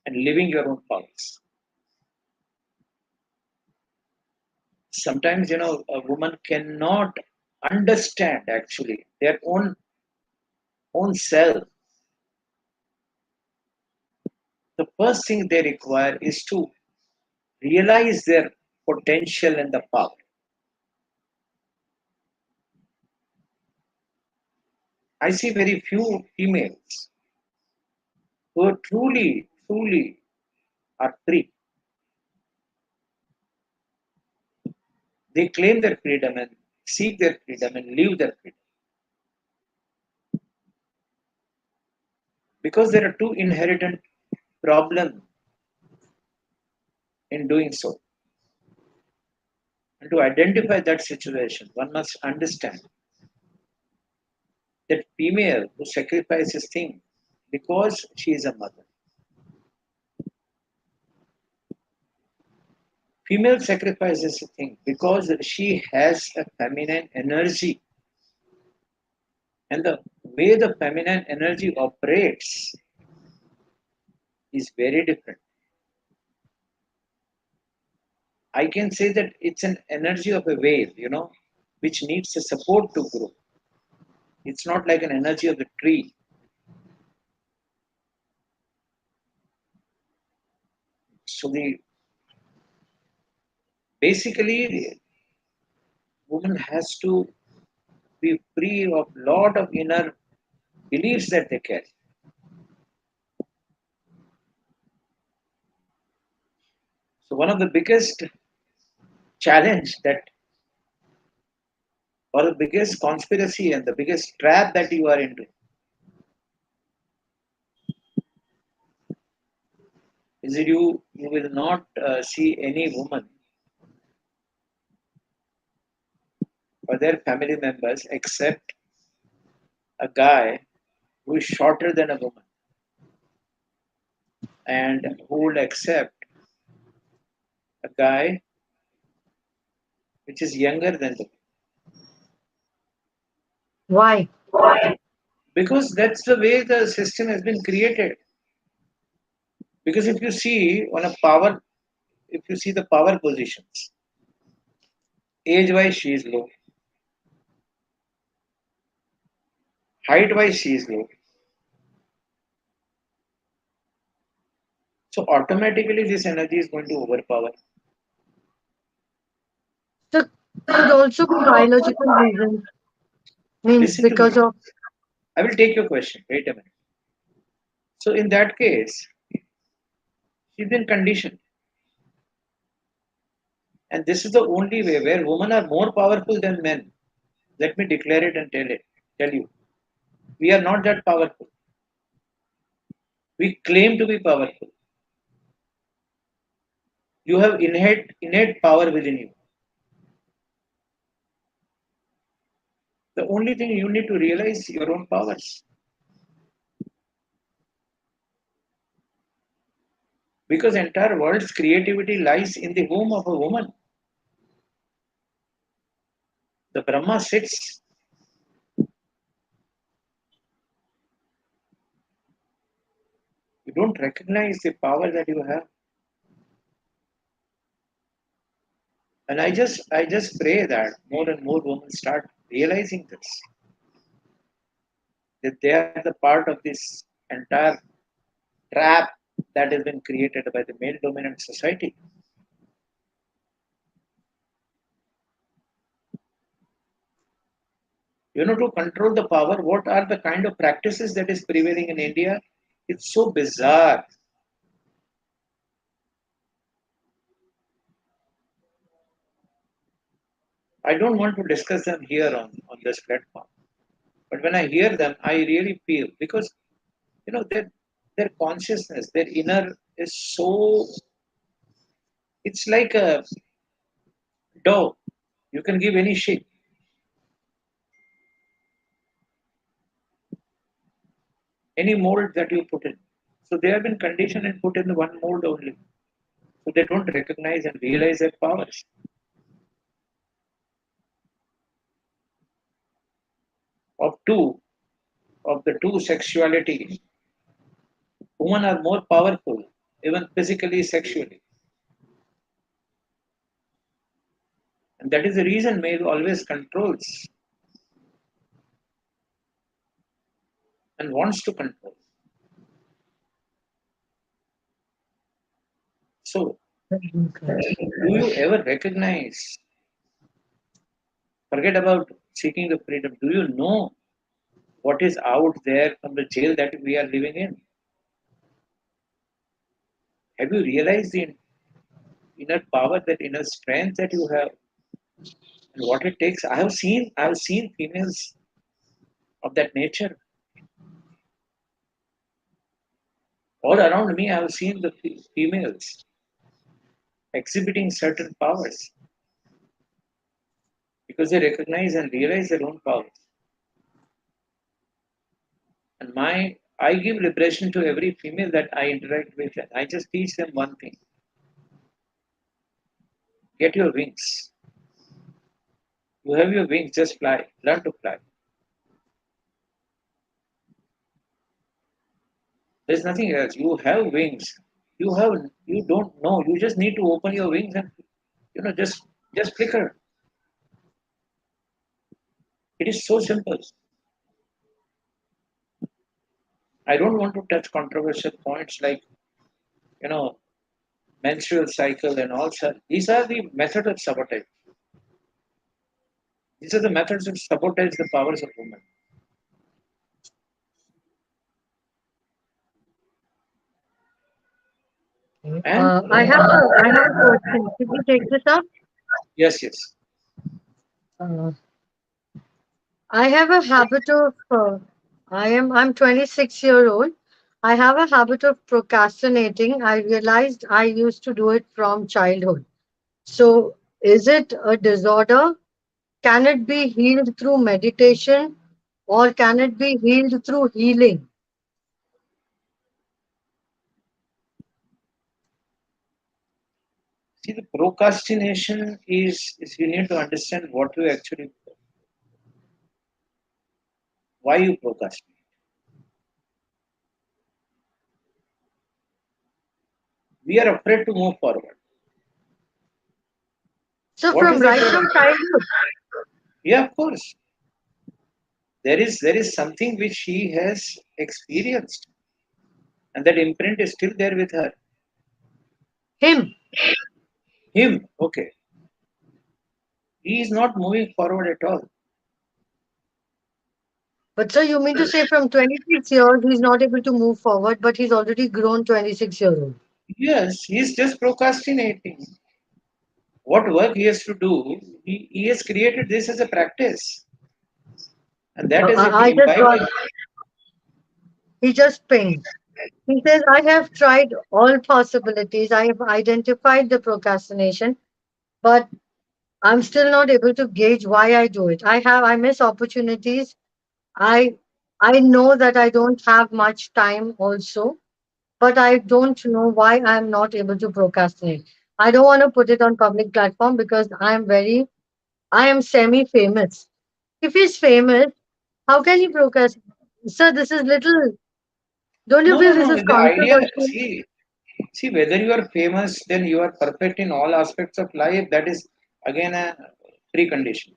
and living your own powers. Sometimes, a woman cannot understand actually their own self. The first thing they require is to realize their potential and the power. I see very few females who are truly are free. They claim their freedom and seek their freedom and live their freedom because there are two inherent problems in doing so. And to identify that situation, one must understand that female who sacrifices things because she is a mother. Female sacrifices a thing because she has a feminine energy, and the way the feminine energy operates is very different. I can say that it's an energy of a wave, which needs a support to grow. It's not like an energy of the tree. So the basically the woman has to be free of lot of inner beliefs that they carry. So one of the biggest challenge that or the biggest conspiracy and the biggest trap that you are into is that you will not see any woman or their family members accept a guy who is shorter than a woman and who will accept a guy which is younger than the Why? because that's the way the system has been created. Because if you see on a power, if you see the power positions, age wise she is low, height wise she is low. So automatically this energy is going to overpower. So could also be biological reasons. Means Listen to me. because of I will take your question. Wait a minute. So in that case, she's been conditioned. And this is the only way where women are more powerful than men. Let me declare it and tell you. We are not that powerful. We claim to be powerful. You have innate power within you. The only thing you need to realize your own powers. Because entire world's creativity lies in the womb of a woman. The Brahma sits. You don't recognize the power that you have. And I just pray that more and more women start realizing this, that they are the part of this entire trap that has been created by the male dominant society. To control the power, what are the kind of practices that is prevailing in India? It's so bizarre. I don't want to discuss them here on this platform. But when I hear them, I really feel because their consciousness, their inner is so it's like a dough. You can give any shape, any mold that you put in. So they have been conditioned and put in one mold only. So they don't recognize and realize their powers. Of two, of the two sexuality, women are more powerful, even physically, sexually. And that is the reason male always controls and wants to control. So do you ever recognize, forget about seeking the freedom, do you know what is out there from the jail that we are living in? Have you realized the inner power, that inner strength that you have, and what it takes? I have seen females of that nature all around me. I have seen the females exhibiting certain powers because they recognize and realize their own powers. And I give liberation to every female that I interact with, and I just teach them one thing: get your wings. You have your wings, just fly. Learn to fly. There's nothing else. You have wings. You don't know. You just need to open your wings and just flicker. It is so simple. I don't want to touch controversial points like you know menstrual cycle and all such. These are the methods of sabotage. These are the methods of sabotage the powers of women. And I have a question. Could we take this up? yes, yes. Uh, I have a habit of I'm 26-year-old. I have a habit of procrastinating. I realized I used to do it from childhood. So is it a disorder? Can it be healed through meditation or can it be healed through healing? See, the procrastination is you need to understand what you actually, why you procrastinate. We are afraid to move forward. So What from is it right that? from childhood. Yeah, of course. There is something which she has experienced, and that imprint is still there with her. Him. Him, okay, he is not moving forward at all. But so you mean to say from 26 years he's not able to move forward, but he's already grown 26-year-old. Yes, he is just procrastinating. What work he has to do, he has created this as a practice, and that has I just imbibed got, him. he just pinged. He says, I have tried all possibilities. I have identified the procrastination, but I'm still not able to gauge why I do it. I miss opportunities. I, I know that I don't have much time also, but I don't know why I'm not able to procrastinate. I don't want to put it on public platform because I am semi-famous. If he's famous, how can he procrastinate? Sir, this is little. Don't you No, feel no, this no. is The idea, controversial? see, whether you are famous, then you are perfect in all aspects of life. That is again a precondition.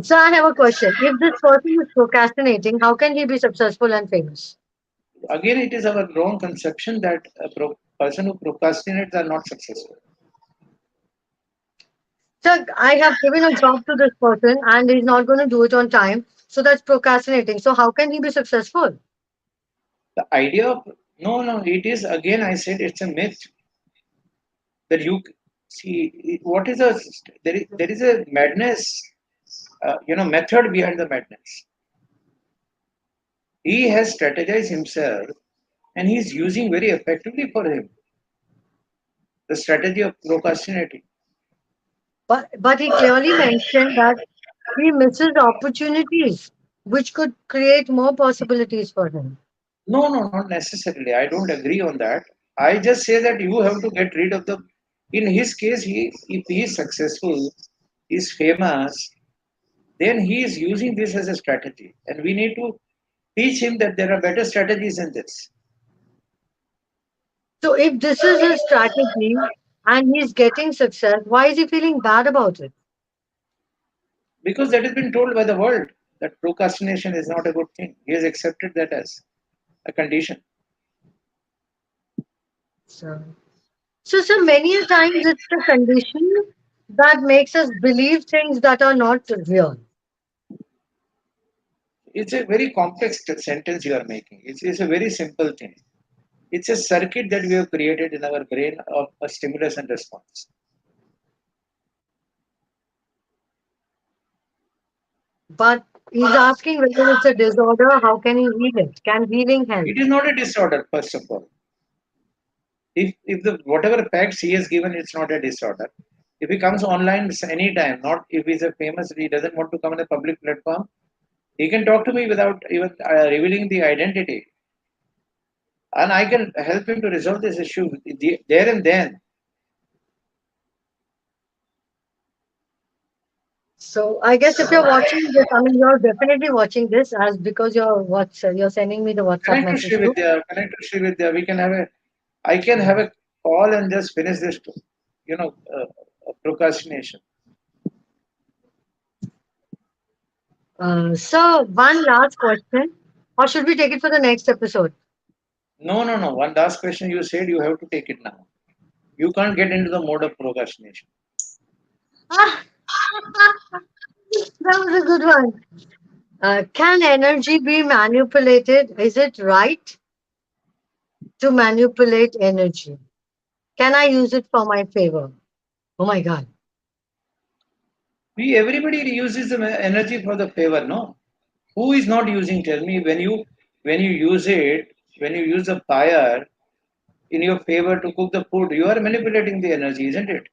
So I have a question. If this person is procrastinating, how can he be successful and famous? Again, it is our wrong conception that a person who procrastinates are not successful. So I have given a job to this person and he's not going to do it on time. So that's procrastinating. So how can he be successful? The idea of no, no, it is again. I said it's a myth that you see. What is a there is a madness, method behind the madness. He has strategized himself, and he's using very effectively for him the strategy of procrastinating. But he clearly mentioned that he misses opportunities which could create more possibilities for him. No, no, not necessarily. I don't agree on that. I just say that you have to get rid of the. In his case, he if he is successful, is famous, then he is using this as a strategy, and we need to teach him that there are better strategies in this So if this is his strategy and he's getting success, why is he feeling bad about it? because that has been told by the world that procrastination is not a good thing. He has accepted that as a condition. So, so many a times it's the condition that makes us believe things that are not real. It's a very complex sentence you are making. It's a very simple thing. It's a circuit that we have created in our brain of a stimulus and response. But he's asking whether it's a disorder, how can he heal it? Can healing help? It is not a disorder, first of all. If the whatever facts he has given, it's not a disorder. If he comes online anytime, not if he's a famous, he doesn't want to come on a public platform, he can talk to me without even revealing the identity, and I can help him to resolve this issue there and then. So I guess if you're watching this, I mean you're definitely watching this as because you're sending me the WhatsApp Connect to message too. Srividya, connect to Srividya. I can have a call and just finish this, procrastination. So one last question, or should we take it for the next episode? No, no, no. One last question you said you have to take it now. You can't get into the mode of procrastination. Ah, that was a good one. Can energy be manipulated? Is it right to manipulate energy? Can I use it for my favor? Oh my God. Everybody uses the energy for the favor, no? Who is not using? Tell me when you use it, when you use the fire in your favor to cook the food, you are manipulating the energy, isn't it?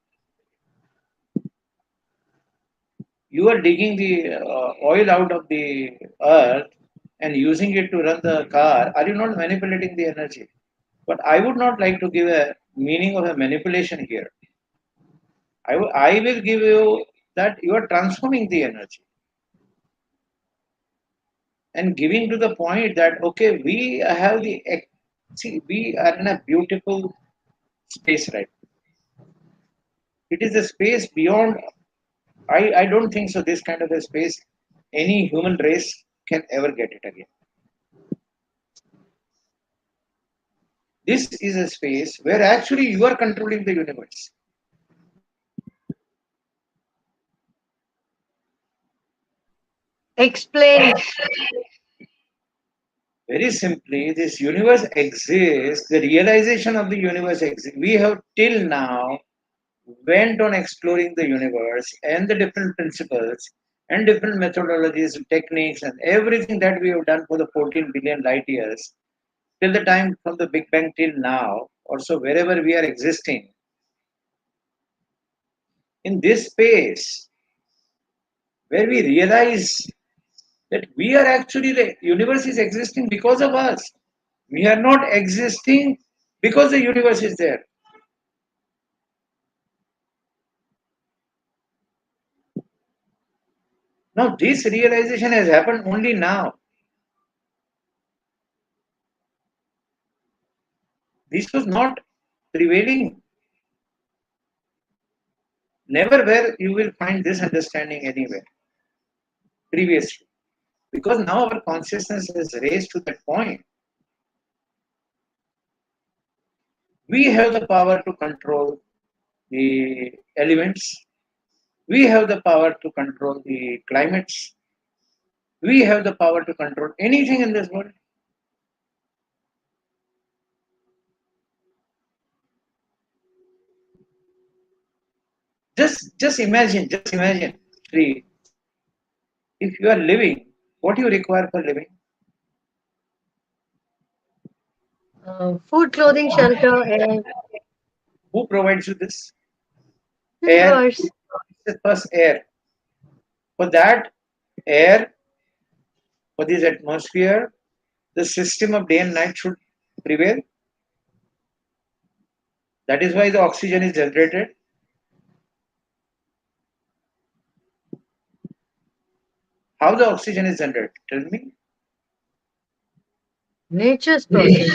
You are digging the oil out of the earth and using it to run the car. Are you not manipulating the energy? But I would not like to give a meaning of a manipulation here. I will give you that you are transforming the energy and giving to the point that okay, we have see, we are in a beautiful space, right? It is a space beyond. I don't think so. This kind of a space, any human race can ever get it again. This is a space where actually you are controlling the universe. Explain. Very simply, this universe exists. The realization of the universe exists. We have till now went on exploring the universe and the different principles and different methodologies, techniques, and everything that we have done for the 14 billion light years till the time from the Big Bang till now, or so wherever we are existing in this space where we realize that we are actually the universe is existing because of us. We are not existing because the universe is there. Now, this realization has happened only now. This was not prevailing. Never where you will find this understanding anywhere previously. Because now our consciousness is raised to that point. We have the power to control the elements. We have the power to control the climates. We have the power to control anything in this world. Just imagine, Sri, if you are living, what you require for living? Food, clothing, shelter, air, Who provides you this? Air. universe. First air. For that air, for this atmosphere, the system of day and night should prevail. That is why the oxygen is generated. How the oxygen is generated? Tell me. Nature's process.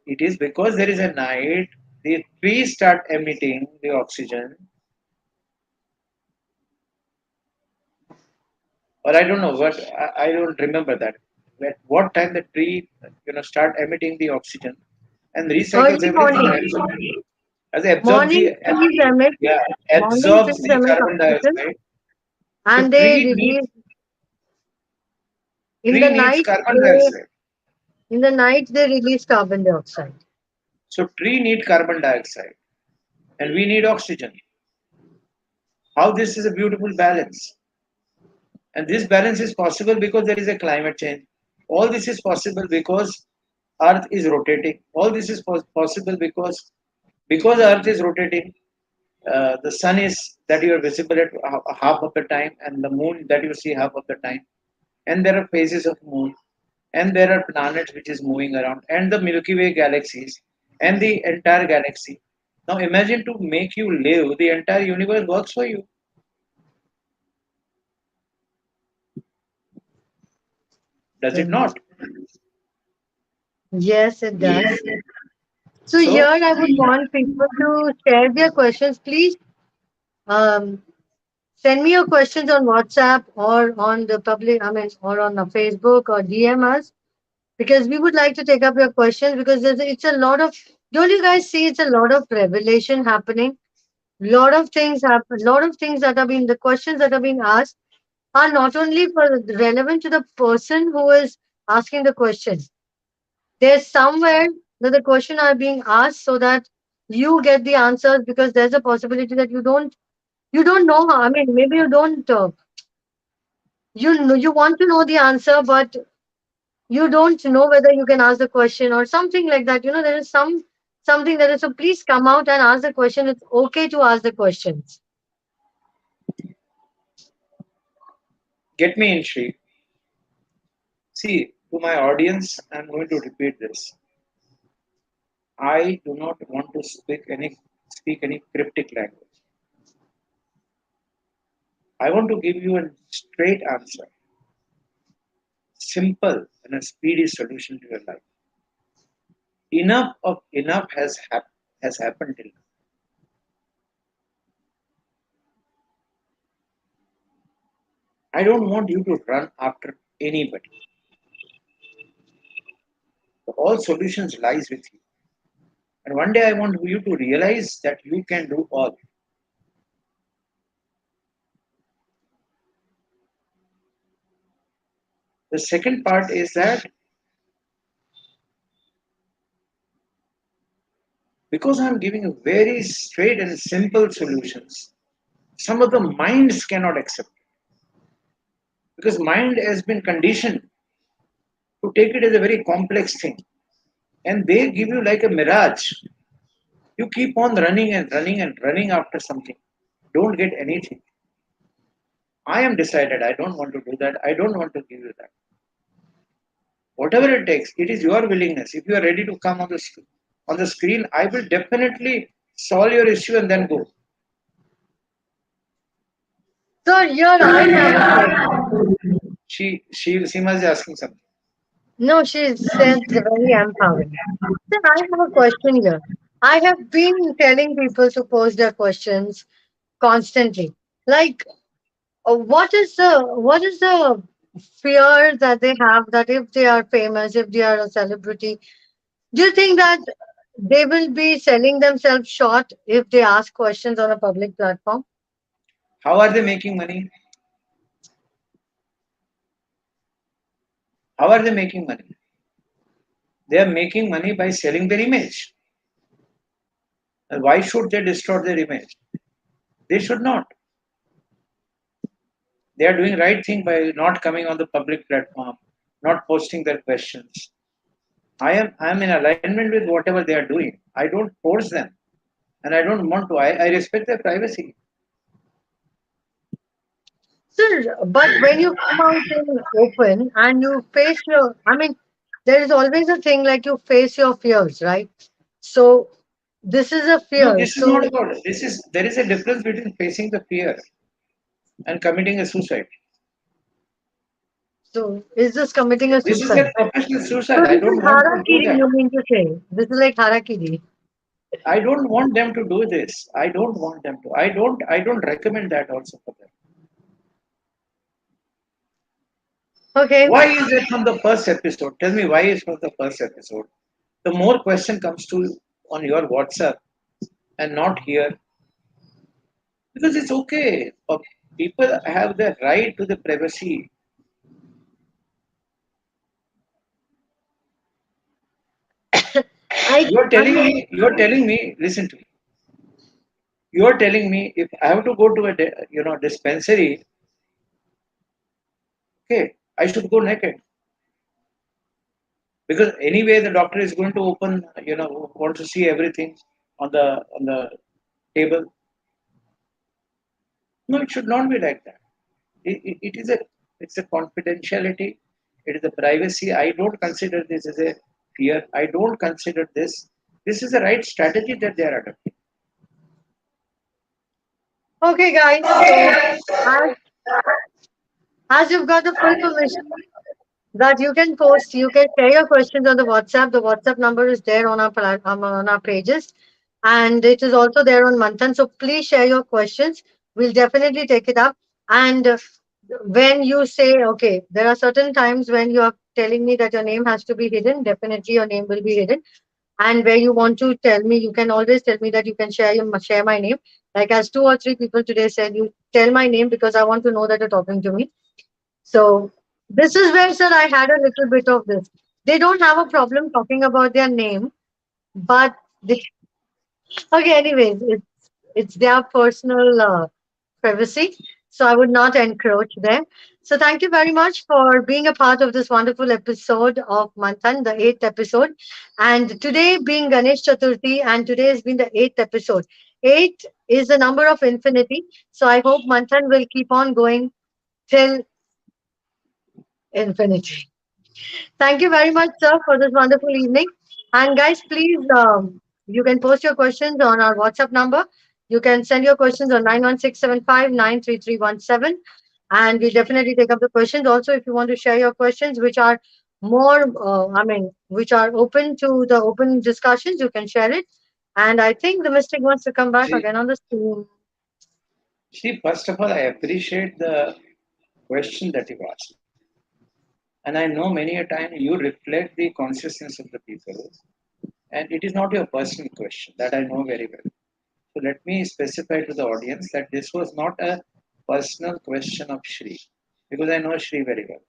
It is because there is a night, the trees start emitting the oxygen, or I don't know what, I don't remember that. At what time the tree, start emitting the oxygen and recycles Early everything morning. as it absorbs Morning the, trees emit. yeah, Morning absorbs trees the emit carbon oxygen, dioxide. So and they release in the tree needs night. carbon They dioxide. in the night they release carbon dioxide. So tree need carbon dioxide and we need oxygen. How this is a beautiful balance. And this balance is possible because there is a climate change. All this is possible because Earth is rotating. All this is possible because Earth is rotating. The sun is that you are visible at half of the time, and the moon that you see half of the time. And there are phases of moon, and there are planets which is moving around, and the Milky Way galaxies, and the entire galaxy. Now imagine to make you live, the entire universe works for you. Does it Um, not? yes, it does. So here So I would want people to share their questions. Please um, send me your questions on WhatsApp or on the public, I mean, or on the Facebook or DM us because we would like to take up your questions because it's a lot of, don't you guys see it's a lot of revelation happening? Lot of things happen, lot of things that are being, the questions that are being asked are not only for relevant to the person who is asking the question. There's somewhere that the question are being asked so that you get the answers because there's a possibility that you don't know how, I mean maybe you don't you know you want to know the answer but you don't know whether you can ask the question or something like that. There is something that is, so please come out and ask the question. It's okay to ask the questions. get me in shape. See, to my audience, I'm going to repeat this. I do not want to speak any cryptic language. I want to give you a straight answer, simple and a speedy solution to your life. Enough has happened till now. I don't want you to run after anybody. All solutions lies with you. And one day I want you to realize that you can do all. The second part is that because I'm giving you very straight and simple solutions, some of the minds cannot accept it because mind has been conditioned to take it as a very complex thing, and they give you like a mirage. You keep on running and running and running after something, don't get anything. I am decided I don't want to do that. I don't want to give you that. Whatever it takes, it is your willingness. If you are ready to come on the screen, I will definitely solve your issue and then go. So here I have a question. She must be asking something. No, she said very empowering. So I have a question here. I have been telling people to post their questions constantly. Like, what is the fear that they have that if they are famous, if they are a celebrity, do you think that they will be selling themselves short if they ask questions on a public platform? How are they making money? How are they making money? They are making money by selling their image. And why should they distort their image? They should not. They are doing right thing by not coming on the public platform, not posting their questions. I am in alignment with whatever they are doing. I don't force them, and I don't want to. I respect their privacy. Sir, but when you come out in open and you face your, I mean, there is always a thing like you face your fears, right? So this is a No, fear. this is not So, about it. This is there is a difference between facing the fear and committing a suicide. so is this committing a This is a suicide? professional So suicide. I this is don't want to do harakiri, that. you mean to say? This is like harakiri. I don't want them to do this. I don't want them to. I don't recommend that also for them. Okay. Why is it from the first episode? Tell me why is from the first episode. The more question comes to on your WhatsApp and not here because it's okay. People have the right to the privacy. I, I mean, You are telling me. Listen to me. You are telling me if I have to go to a dispensary, okay, I should go naked because anyway the doctor is going to open. Want to see everything on the table. No, it should not be like that. It is a confidentiality. It is a privacy. I don't consider this as a fear. I don't consider this. This is the right strategy that they are adopting. okay, guys. So as you've got the full permission that you can post, you can share your questions on the WhatsApp. The WhatsApp number is there on our on our pages, and it is also there on Manthan. So please share your questions. We'll definitely take it up. And when you say, okay, there are certain times when you are telling me that your name has to be hidden. Definitely, your name will be hidden. And where you want to tell me, you can always tell me that you can share my name. Like as two or three people today said, you tell my name because I want to know that you're talking to me. So this is where, sir, I had a little bit of this. They don't have a problem talking about their name, but they, okay, anyways, it's their personal privacy. So I would not encroach there. So thank you very much for being a part of this wonderful episode of Manthan, the eighth episode. And today being Ganesh Chaturthi, and today has been the eighth episode. Eight is the number of infinity. So I hope Manthan will keep on going till infinity. Thank you very much, sir, for this wonderful evening. And guys, please, you can post your questions on our WhatsApp number. You can send your questions on 91675 93317, and we'll definitely take up the questions. Also, if you want to share your questions, which are more, which are open to the open discussions, you can share it. And I think the mystic wants to come back See, again on the screen. see, first of all, I appreciate the question that you asked. And I know many a time you reflect the consciousness of the people, and it is not your personal question that I know very well. So let me specify to the audience that this was not a personal question of Shri, because I know Shri very well.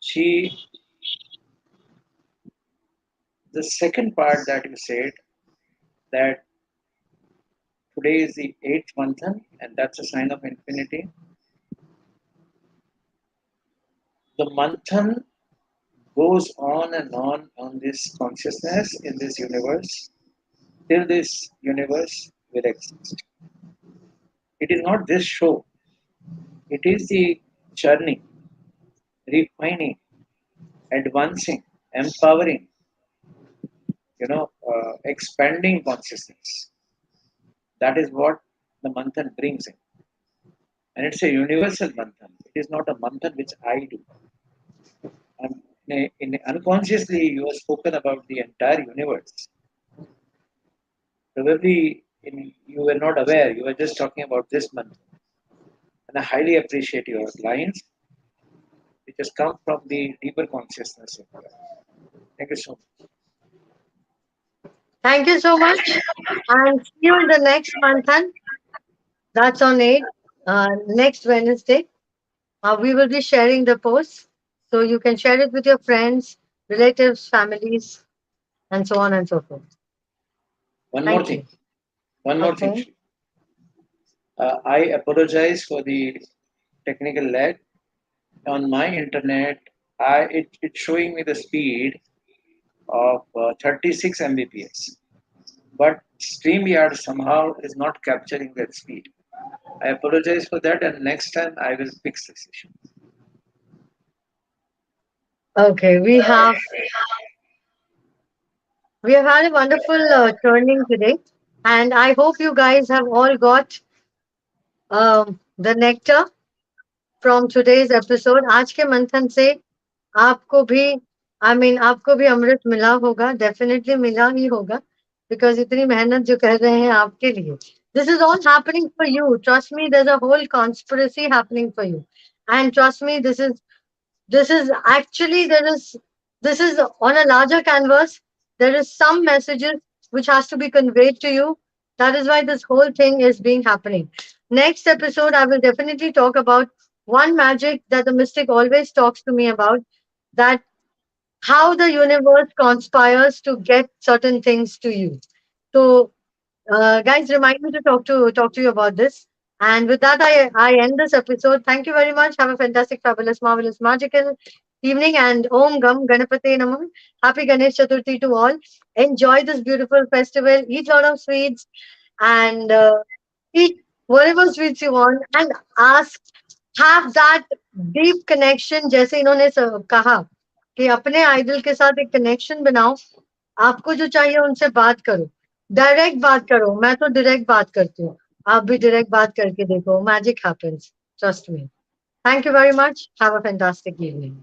She, the second part that you said, that today is the eighth Manthan, and that's a sign of infinity. The Manthan goes on this consciousness in this universe till this universe will exist. It is not this show, it is the journey, refining, advancing, empowering, expanding consciousness. That is what the Manthan brings in. And it's a universal Manthan. It is not a Manthan which I do. And unconsciously, you have spoken about the entire universe. Probably you were not aware, you were just talking about this Manthan. And I highly appreciate your lines, which has come from the deeper consciousness of God. Thank you so much. Thank you so much. And see you in the next Manthan. That's on 8, next Wednesday. We will be sharing the post. So you can share it with your friends, relatives, families, and so on and so forth. One more Thank thing. you. One more thing, Okay. Shri. I apologize for the technical lag. On my internet, it's showing me the speed of 36 Mbps, but StreamYard somehow is not capturing that speed. I apologize for that, and next time I will fix this issue. Okay. We have had a wonderful turning today, and I hope you guys have all got the nectar from today's episode. आज के मंथन से आपको भी आपको भी अमृत मिला होगा, डेफिनेटली मिला ही होगा, बिकॉज इतनी मेहनत जो कर रहे हैं आपके लिए, this is all happening for you. Trust me, there is a whole conspiracy happening for you. And trust me, this is actually there is this is on a larger canvas. There is some messages which has to be conveyed to you. That is why this whole thing is being happening. Next episode, I will definitely talk about one magic that the mystic always talks to me about, that how the universe conspires to get certain things to you. So guys, remind me to talk to you about this. And with that, I end this episode. Thank you very much. Have a fantastic, fabulous, marvelous, magical evening. And Om Gam Ganapate Namah. Happy Ganesh Chaturthi to all. Enjoy this beautiful festival. Eat a lot of sweets and eat whatever sweets you want. And ask, have that deep connection. जैसे इन्होंने कहा कि अपने idol के साथ एक connection बनाओ. आपको जो चाहिए उनसे बात करो, डायरेक्ट बात करो. मैं तो डायरेक्ट बात करती हूँ. आप भी डायरेक्ट बात करके देखो. Magic happens. Trust me. Thank you very much. Have a fantastic evening.